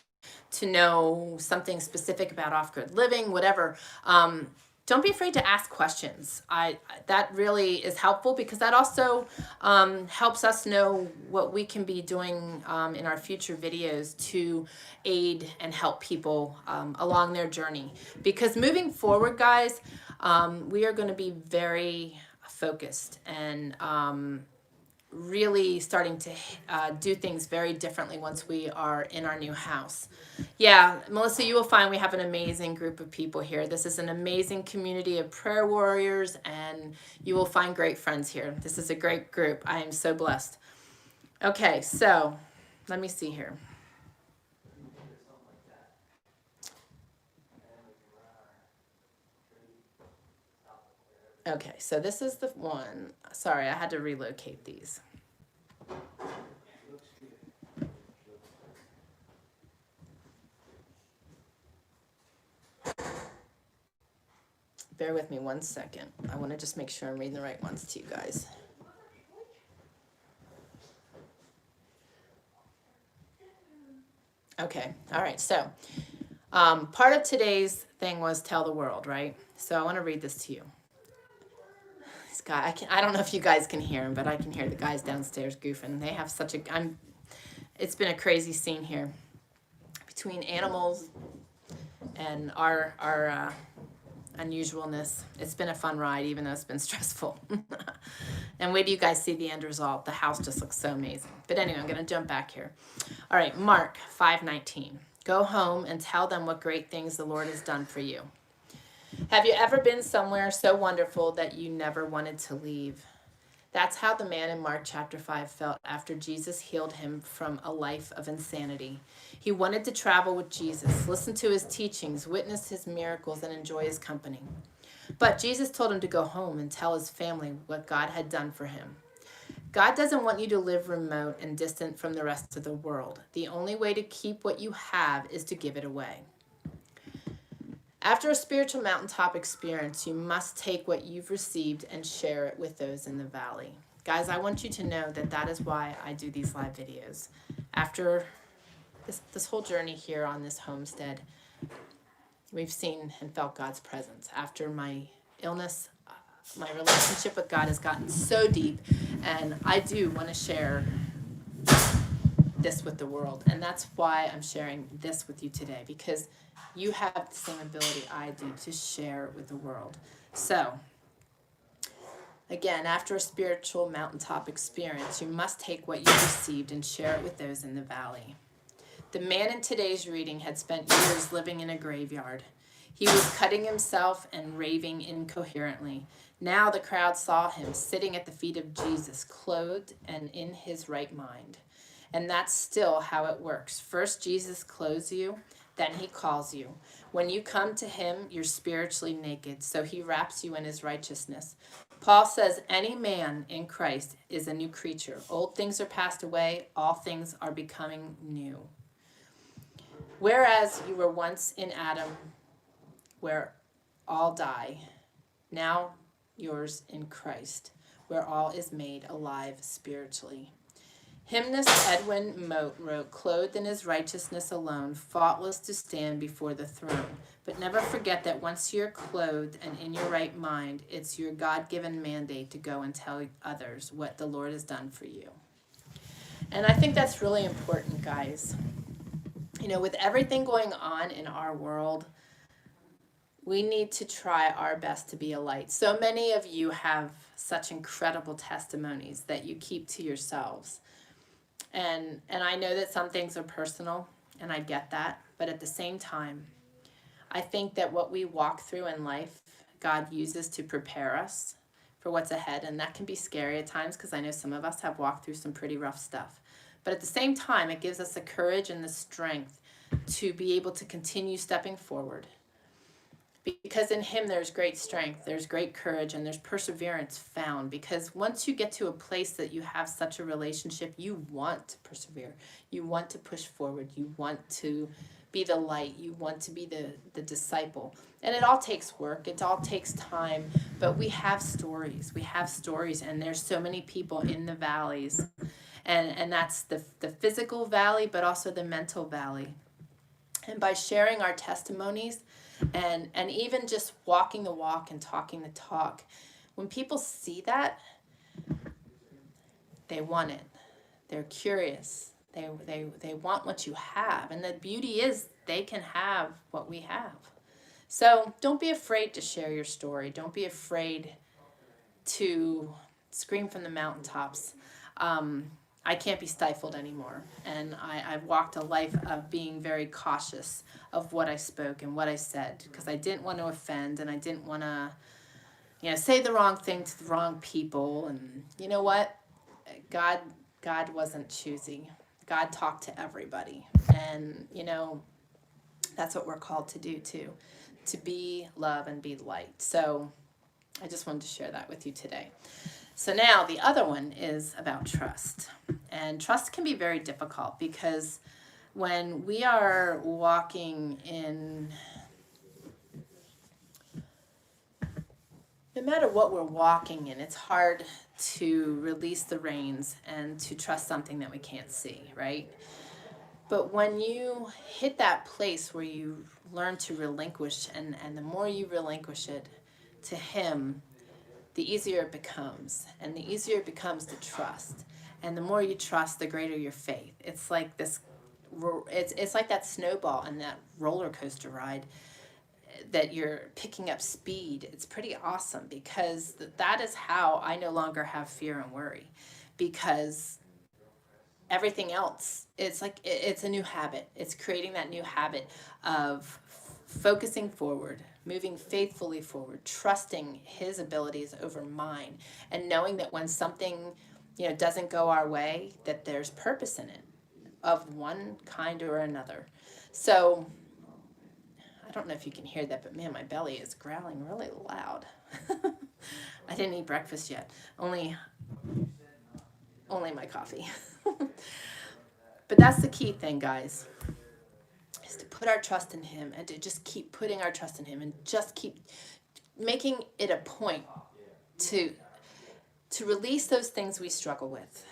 to know something specific about off-grid living, whatever, don't be afraid to ask questions. That really is helpful, because that also helps us know what we can be doing in our future videos to aid and help people along their journey. Because moving forward, guys, we are going to be very focused and really starting to do things very differently once we are in our new house. Yeah, Melissa, you will find we have an amazing group of people here. This is an amazing community of prayer warriors, and you will find great friends here. This is a great group. I am so blessed. Okay, so let me see here. Okay, so this is the one. Sorry, I had to relocate these. Bear with me 1 second. I want to just make sure I'm reading the right ones to you guys. Okay, all right, so part of today's thing was tell the world, right? So I want to read this to you. This guy, I don't know if you guys can hear him, but I can hear the guys downstairs goofing. They have such a, it's been a crazy scene here between animals and our unusualness. It's been a fun ride, even though it's been stressful. And wait till you guys see the end result. The house just looks so amazing. But anyway, I'm going to jump back here. All right, Mark 5:19. Go home and tell them what great things the Lord has done for you. Have you ever been somewhere so wonderful that you never wanted to leave? That's how the man in Mark chapter 5 felt after Jesus healed him from a life of insanity. He wanted to travel with Jesus, listen to his teachings, witness his miracles, and enjoy his company. But Jesus told him to go home and tell his family what God had done for him. God doesn't want you to live remote and distant from the rest of the world. The only way to keep what you have is to give it away. After a spiritual mountaintop experience, you must take what you've received and share it with those in the valley. Guys, I want you to know that that is why I do these live videos. After this whole journey here on this homestead, we've seen and felt God's presence. After my illness, my relationship with God has gotten so deep, and I do want to share this with the world. And that's why I'm sharing this with you today, because you have the same ability I do to share with the world. So, again, after a spiritual mountaintop experience, you must take what you received and share it with those in the valley. The man in today's reading had spent years living in a graveyard. He was cutting himself and raving incoherently. Now the crowd saw him sitting at the feet of Jesus, clothed and in his right mind. And that's still how it works. First, Jesus clothes you, then he calls you. When you come to him, you're spiritually naked, so he wraps you in his righteousness. Paul says any man in Christ is a new creature. Old things are passed away, all things are becoming new. Whereas you were once in Adam, where all die, now yours in Christ, where all is made alive spiritually. Hymnist Edwin Mote wrote, clothed in his righteousness alone, faultless to stand before the throne. But never forget that once you're clothed and in your right mind, it's your God-given mandate to go and tell others what the Lord has done for you. And I think that's really important, guys. You know, with everything going on in our world, we need to try our best to be a light. So many of you have such incredible testimonies that you keep to yourselves. And I know that some things are personal, and I get that. But at the same time, I think that what we walk through in life, God uses to prepare us for what's ahead. And that can be scary at times, because I know some of us have walked through some pretty rough stuff. But at the same time, it gives us the courage and the strength to be able to continue stepping forward. Because in him there's great strength, there's great courage, and there's perseverance found. Because once you get to a place that you have such a relationship, you want to persevere. You want to push forward. You want to be the light. You want to be the disciple. And it all takes work. It all takes time. But we have stories. We have stories. And there's so many people in the valleys. And that's the physical valley, but also the mental valley. And by sharing our testimonies, and even just walking the walk and talking the talk, when people see that, they want it. They're curious. They want what you have. And the beauty is they can have what we have. So don't be afraid to share your story. Don't be afraid to scream from the mountaintops. I can't be stifled anymore. And I've walked a life of being very cautious of what I spoke and what I said, because I didn't want to offend, and I didn't want to, say the wrong thing to the wrong people. And you know what? God wasn't choosy. God talked to everybody. And, that's what we're called to do too, to be love and be light. So I just wanted to share that with you today. So now the other one is about trust. And trust can be very difficult, because when we are walking in, no matter what we're walking in, it's hard to release the reins and to trust something that we can't see, right? But when you hit that place where you learn to relinquish, and the more you relinquish it to Him, the easier it becomes. And the easier it becomes to trust. And the more you trust, the greater your faith. It's like this, it's like that snowball and that roller coaster ride, that you're picking up speed. It's pretty awesome, because that is how I no longer have fear and worry, because everything else, it's like it's a new habit. It's creating that new habit of focusing forward, moving faithfully forward, trusting His abilities over mine, and knowing that when something doesn't go our way, that there's purpose in it, of one kind or another. So I don't know if you can hear that, but man, my belly is growling really loud. I didn't eat breakfast yet, only my coffee. But that's the key thing, guys, is to put our trust in Him, and to just keep putting our trust in Him, and just keep making it a point to release those things we struggle with,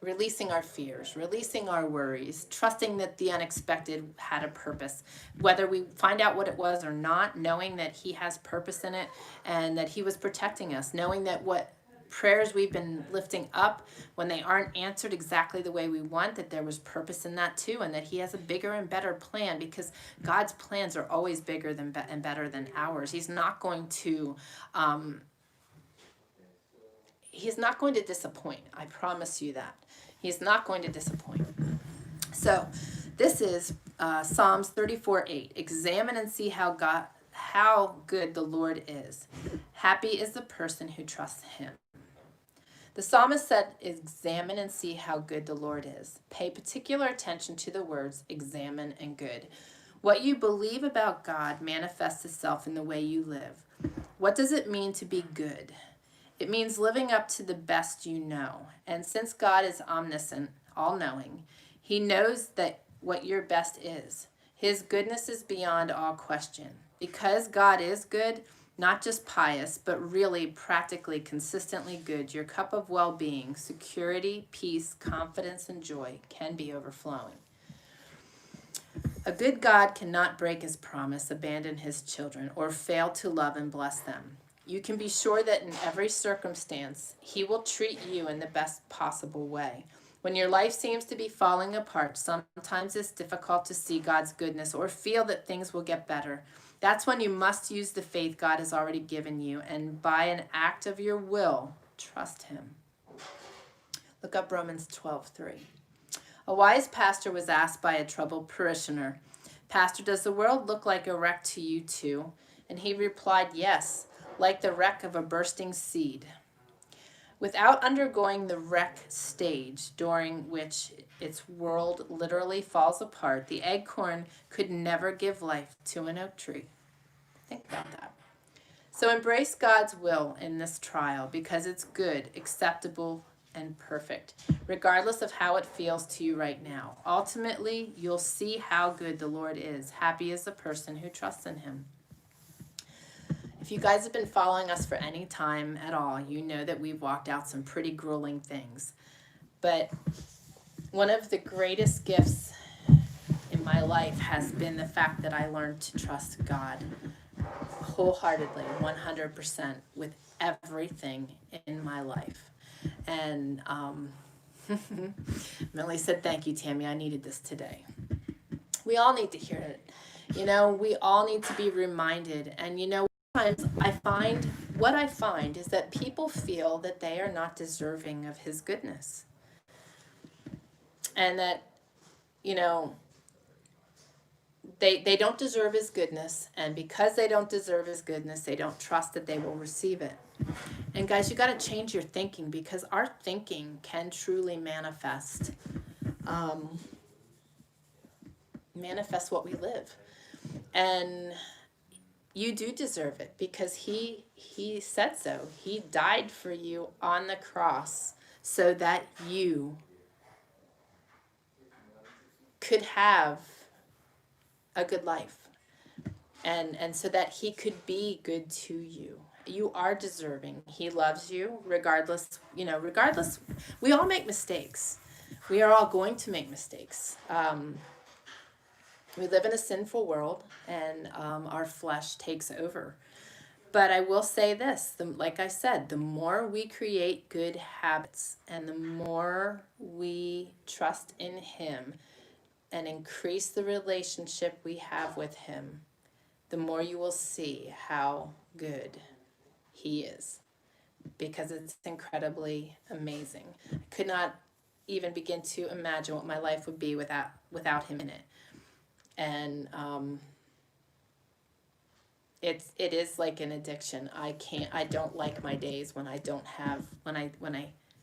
releasing our fears, releasing our worries, trusting that the unexpected had a purpose, whether we find out what it was or not, knowing that He has purpose in it, and that He was protecting us, knowing that what prayers we've been lifting up, when they aren't answered exactly the way we want, that there was purpose in that too, and that He has a bigger and better plan, because God's plans are always bigger than and better than ours. He's not going to disappoint. I promise you that. He's not going to disappoint. So this is Psalms 34:8. Examine and see how good the Lord is. Happy is the person who trusts Him. The psalmist said, examine and see how good the Lord is. Pay particular attention to the words examine and good. What you believe about God manifests itself in the way you live. What does it mean to be good? It means living up to the best you know. And since God is omniscient, all-knowing, He knows that what your best is. His goodness is beyond all question. Because God is good, not just pious, but really practically consistently good, your cup of well-being, security, peace, confidence, and joy can be overflowing. A good God cannot break His promise, abandon His children, or fail to love and bless them. You can be sure that in every circumstance, He will treat you in the best possible way. When your life seems to be falling apart, sometimes it's difficult to see God's goodness or feel that things will get better. That's when you must use the faith God has already given you, and by an act of your will, trust Him. Look up Romans 12:3. A wise pastor was asked by a troubled parishioner, "Pastor, does the world look like a wreck to you too?" And he replied, "Yes, like the wreck of a bursting seed." Without undergoing the wreck stage, during which its world literally falls apart, the acorn could never give life to an oak tree. Think about that. So embrace God's will in this trial, because it's good, acceptable, and perfect, regardless of how it feels to you right now. Ultimately, you'll see how good the Lord is. Happy is the person who trusts in Him. If you guys have been following us for any time at all, you know that we've walked out some pretty grueling things. But one of the greatest gifts in my life has been the fact that I learned to trust God wholeheartedly, 100%, with everything in my life. And Millie said, "Thank you, Tammy. I needed this today." We all need to hear it. We all need to be reminded. And sometimes I find what I find is that people feel that they are not deserving of his goodness. And that, you know, they don't deserve his goodness. And because they don't deserve his goodness, they don't trust that they will receive it. And guys, you got to change your thinking, because our thinking can truly manifest what we live. And you do deserve it, because he said so. He died for you on the cross so that you could have a good life, and so that he could be good to you. You are deserving. He loves you regardless. Regardless, we all make mistakes. We are all going to make mistakes. We live in a sinful world, and our flesh takes over. But I will say this, like I said, the more we create good habits and the more we trust in him and increase the relationship we have with him, the more you will see how good he is, because it's incredibly amazing. I could not even begin to imagine what my life would be without him in it. And it is like an addiction. I don't like my days when I don't have, when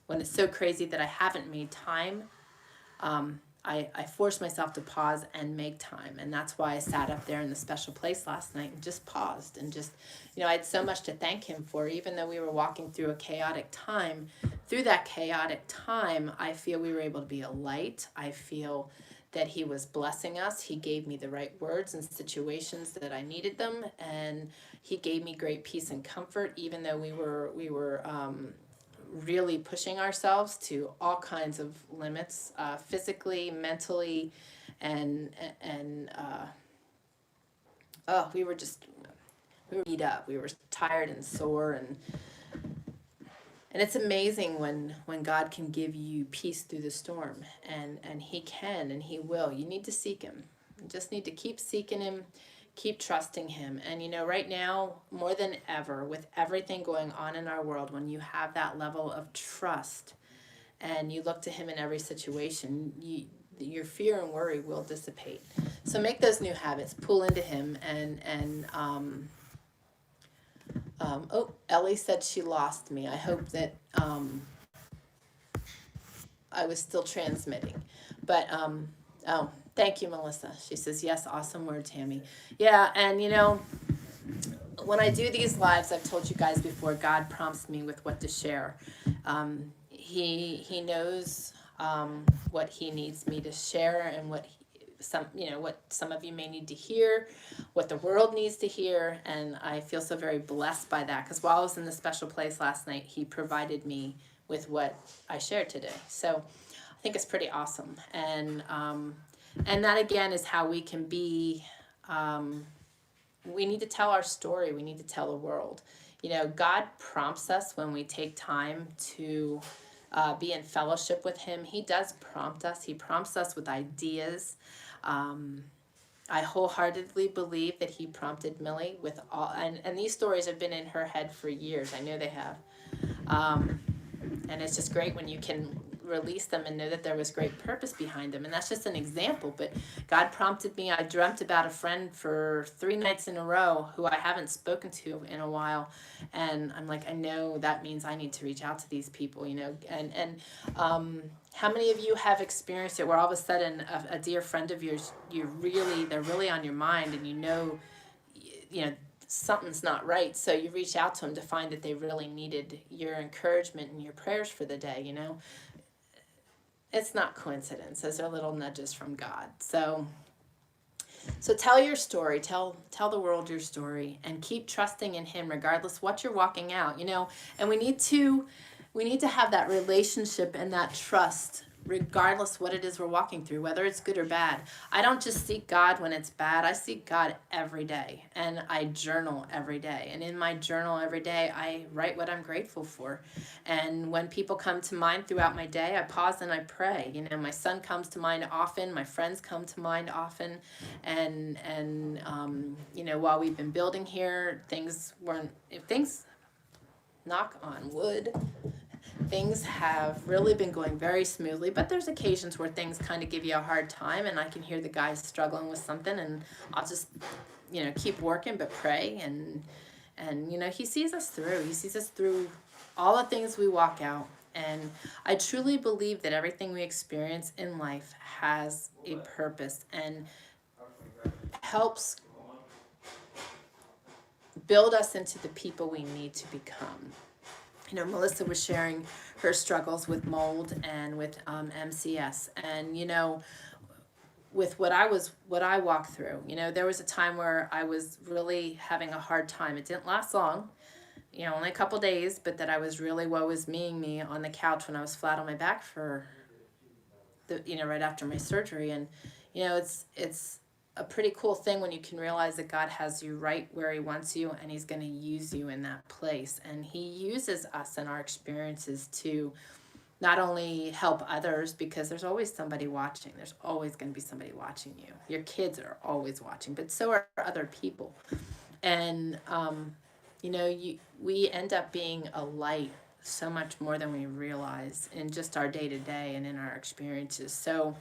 it's so crazy that I haven't made time. I force myself to pause and make time. And that's why I sat up there in the special place last night and just paused and just, I had so much to thank him for. Even though we were walking through a chaotic time, through that chaotic time, I feel we were able to be a light. I feel that he was blessing us. He gave me the right words and situations that I needed them. And he gave me great peace and comfort, even though we were really pushing ourselves to all kinds of limits, physically, mentally, and we were beat up. We were tired and sore, and it's amazing when God can give you peace through the storm, and he can and he will. You need to seek him. You just need to keep seeking him, keep trusting him. And right now, more than ever, with everything going on in our world, when you have that level of trust and you look to him in every situation, your fear and worry will dissipate. So make those new habits, pull into him, and Ellie said she lost me. I hope that I was still transmitting. But thank you, Melissa. She says, yes, awesome word, Tammy. Yeah, and when I do these lives, I've told you guys before, God prompts me with what to share. He knows what he needs me to share, and what some of you may need to hear, what the world needs to hear. And I feel so very blessed by that, because while I was in the special place last night, he provided me with what I shared today. So I think it's pretty awesome. And that again is how we can be, we need to tell our story. We need to tell the world. God prompts us when we take time to be in fellowship with him. He does prompt us. He prompts us with ideas. I wholeheartedly believe that he prompted Millie with all, and these stories have been in her head for years. I know they have. And it's just great when you can release them and know that there was great purpose behind them. And that's just an example. But God prompted me. I dreamt about a friend for 3 nights in a row who I haven't spoken to in a while. And I'm like, I know that means I need to reach out to these people, And how many of you have experienced it where all of a sudden a dear friend of yours, they're really on your mind, and something's not right, so you reach out to them to find that they really needed your encouragement and your prayers for the day. It's not coincidence. Those are little nudges from God. So tell your story, tell the world your story, and keep trusting in him regardless what you're walking out. And we need to have that relationship and that trust regardless what it is we're walking through, whether it's good or bad. I don't just seek God when it's bad. I seek God every day, and I journal every day. And in my journal every day, I write what I'm grateful for. And when people come to mind throughout my day, I pause and I pray. My son comes to mind often. My friends come to mind often. And while we've been building here, things knock on wood, things have really been going very smoothly, but there's occasions where things kind of give you a hard time, and I can hear the guys struggling with something, and I'll just, keep working, but pray, and he sees us through. He sees us through all the things we walk out. And I truly believe that everything we experience in life has a purpose and helps build us into the people we need to become. Melissa was sharing her struggles with mold and with MCS, and with what I walked through. There was a time where I was really having a hard time. It didn't last long, only a couple days, but that I was really woe is me on the couch when I was flat on my back for right after my surgery. And it's a pretty cool thing when you can realize that God has you right where he wants you, and he's going to use you in that place. And he uses us and our experiences to not only help others, because there's always somebody watching. There's always going to be somebody watching you. Your kids are always watching, but so are other people. And, we end up being a light so much more than we realize in just our day-to-day and in our experiences. So,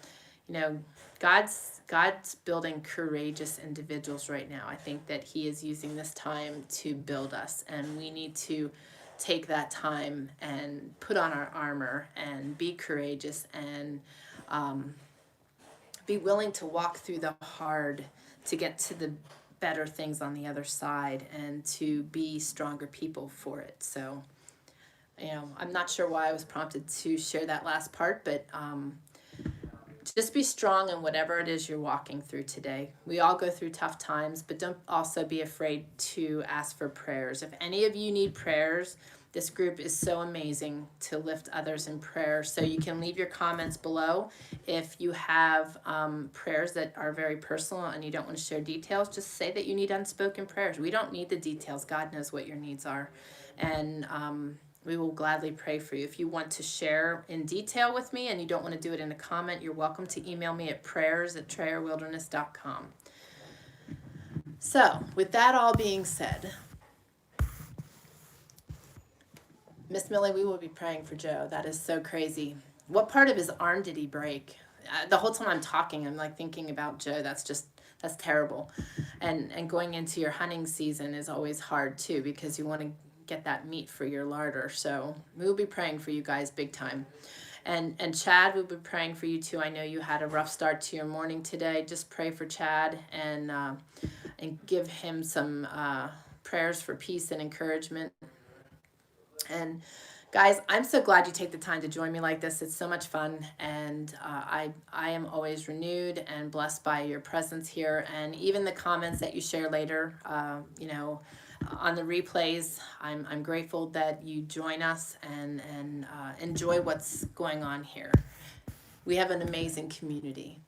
God's building courageous individuals right now. I think that he is using this time to build us, and we need to take that time and put on our armor and be courageous and be willing to walk through the hard to get to the better things on the other side, and to be stronger people for it. So, I'm not sure why I was prompted to share that last part, but just be strong in whatever it is you're walking through today. We all go through tough times, but don't also be afraid to ask for prayers. If any of you need prayers, this group is so amazing to lift others in prayer. So you can leave your comments below. If you have prayers that are very personal and you don't want to share details, just say that you need unspoken prayers. We don't need the details. God knows what your needs are. And we will gladly pray for you. If you want to share in detail with me and you don't want to do it in a comment, you're welcome to email me at prayers@trayerwilderness.com. So, with that all being said, Miss Millie, we will be praying for Joe. That is so crazy. What part of his arm did he break? The whole time I'm talking, I'm like thinking about Joe. That's terrible. And going into your hunting season is always hard too, because you want to get that meat for your larder. So we'll be praying for you guys big time. And Chad, we'll be praying for you too. I know you had a rough start to your morning today. Just pray for Chad and give him some prayers for peace and encouragement. And guys, I'm so glad you take the time to join me like this. It's so much fun, and I am always renewed and blessed by your presence here, and even the comments that you share later, on the replays. I'm grateful that you join us and enjoy what's going on here. We have an amazing community.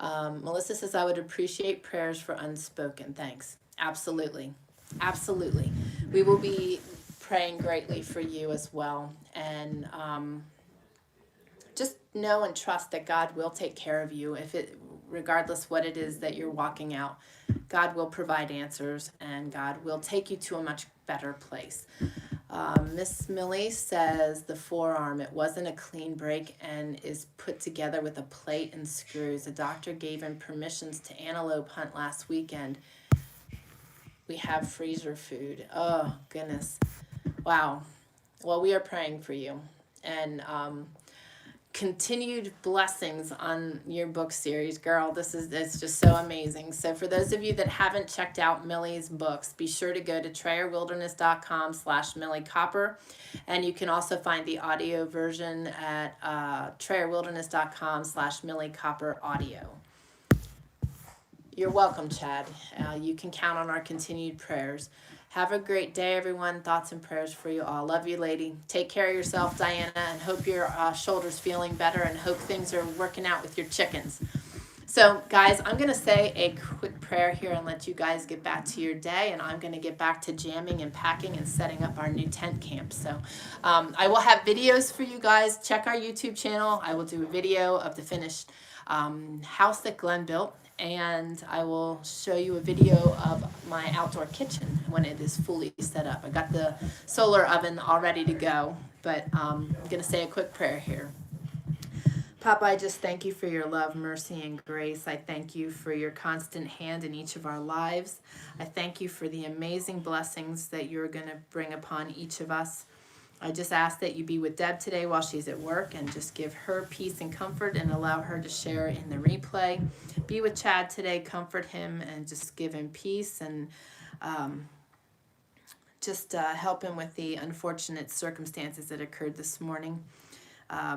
Melissa says, I would appreciate prayers for unspoken. Thanks. Absolutely. Absolutely. We will be praying greatly for you as well. And just know and trust that God will take care of you, regardless what it is that you're walking out. God will provide answers, and God will take you to a much better place. Miss Millie says the forearm, it wasn't a clean break and is put together with a plate and screws. The doctor gave him permissions to antelope hunt last weekend. We have freezer food. Oh, goodness. Wow. Well, we are praying for you. And continued blessings on your book series, girl. It's just so amazing. So for those of you that haven't checked out Millie's books, be sure to go to trayerwilderness.com/MillieCopper, and you can also find the audio version at trayerwilderness.com/MillieCopperAudio. You're welcome, Chad. You can count on our continued prayers. Have a great day, everyone. Thoughts and prayers for you all. Love you, lady. Take care of yourself, Diana, and hope your shoulder's feeling better, and hope things are working out with your chickens. So, guys, I'm going to say a quick prayer here and let you guys get back to your day, and I'm going to get back to jamming and packing and setting up our new tent camp. So I will have videos for you guys. Check our YouTube channel. I will do a video of the finished house that Glenn built, and I will show you a video of my outdoor kitchen. when it is fully set up. I got the solar oven all ready to go, but I'm going to say a quick prayer here. Papa, I just thank you for your love, mercy, and grace. I thank you for your constant hand in each of our lives. I thank you for the amazing blessings that you're going to bring upon each of us. I just ask that you be with Deb today while she's at work and just give her peace and comfort and allow her to share in the replay. Be with Chad today, comfort him, and just give him peace and just help him with the unfortunate circumstances that occurred this morning.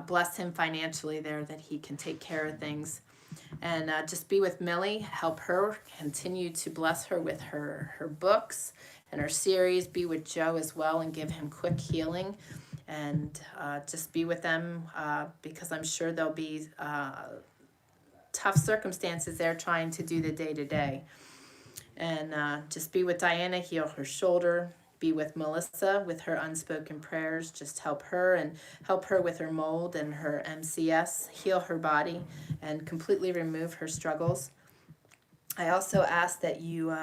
Bless him financially there that he can take care of things. And just be with Millie, help her, continue to bless her with her books and her series. Be with Joe as well and give him quick healing. And just be with them because I'm sure there'll be tough circumstances there trying to do the day-to-day. And just be with Diana, heal her shoulder. Be with Melissa with her unspoken prayers. Just help her and help her with her mold and her MCS. Heal her body and completely remove her struggles. I also ask that you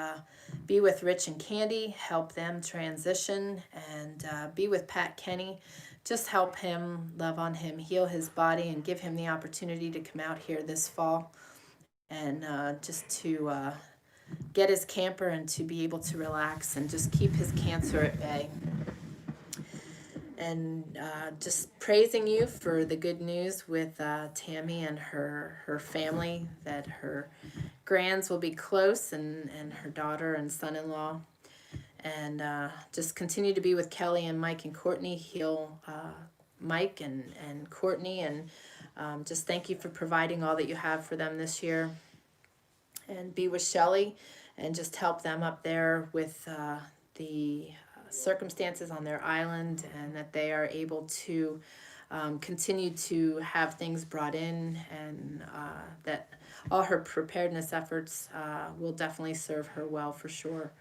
be with Rich and Candy. Help them transition. And be with Pat Kenny. Just help him, love on him, heal his body, and give him the opportunity to come out here this fall. And just to get his camper and to be able to relax and just keep his cancer at bay. And just praising you for the good news with Tammy and her family, that her grands will be close and her daughter and son-in-law. And just continue to be with Kelly and Mike and Courtney. Heal Mike and Courtney. And just thank you for providing all that you have for them this year. And be with Shelly and just help them up there with the circumstances on their island, and that they are able to continue to have things brought in, and that all her preparedness efforts will definitely serve her well for sure.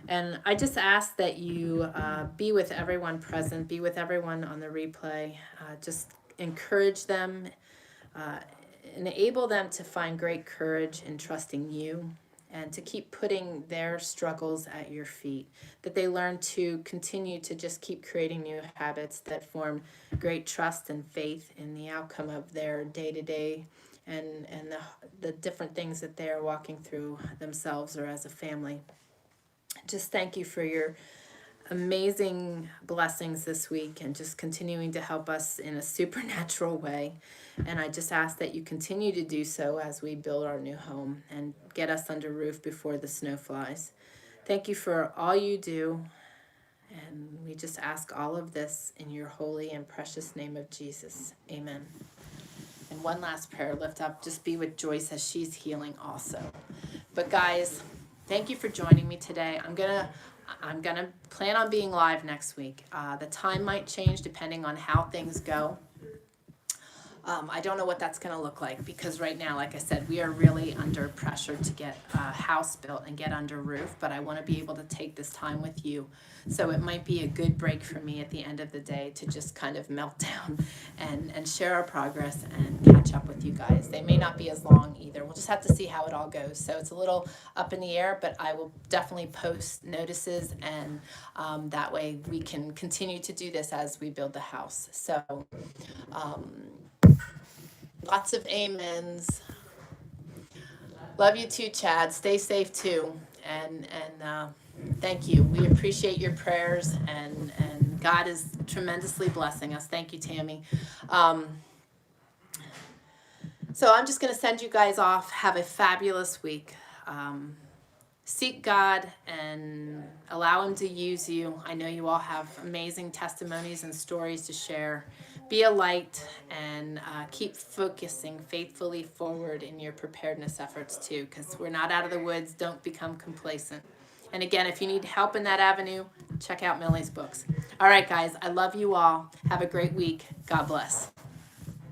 And I just ask that you be with everyone present, be with everyone on the replay, just encourage them, enable them to find great courage in trusting you, and to keep putting their struggles at your feet, that they learn to continue to just keep creating new habits that form great trust and faith in the outcome of their day-to-day and the different things that they're walking through themselves or as a family. Just thank you for your amazing blessings this week and just continuing to help us in a supernatural way. And I just ask that you continue to do so as we build our new home and get us under roof before the snow flies. Thank you for all you do. And we just ask all of this in your holy and precious name of Jesus. Amen. And one last prayer lift up, just be with Joyce as she's healing also. But guys, thank you for joining me today. I'm gonna plan on being live next week. The time might change depending on how things go. I don't know what that's going to look like because right now, like I said, we are really under pressure to get a house built and get under roof, but I want to be able to take this time with you. So it might be a good break for me at the end of the day to just kind of melt down and share our progress and catch up with you guys. They may not be as long either. We'll just have to see how it all goes. So it's a little up in the air, but I will definitely post notices, and that way we can continue to do this as we build the house. So lots of amens. Love you too, Chad. Stay safe too. And thank you. We appreciate your prayers, and God is tremendously blessing us. Thank you, Tammy. So I'm just going to send you guys off. Have a fabulous week. Seek God and allow Him to use you. I know you all have amazing testimonies and stories to share. Be a light and keep focusing faithfully forward in your preparedness efforts too, because we're not out of the woods. Don't become complacent. And again, if you need help in that avenue, check out Millie's books. All right, guys, I love you all. Have a great week. God bless.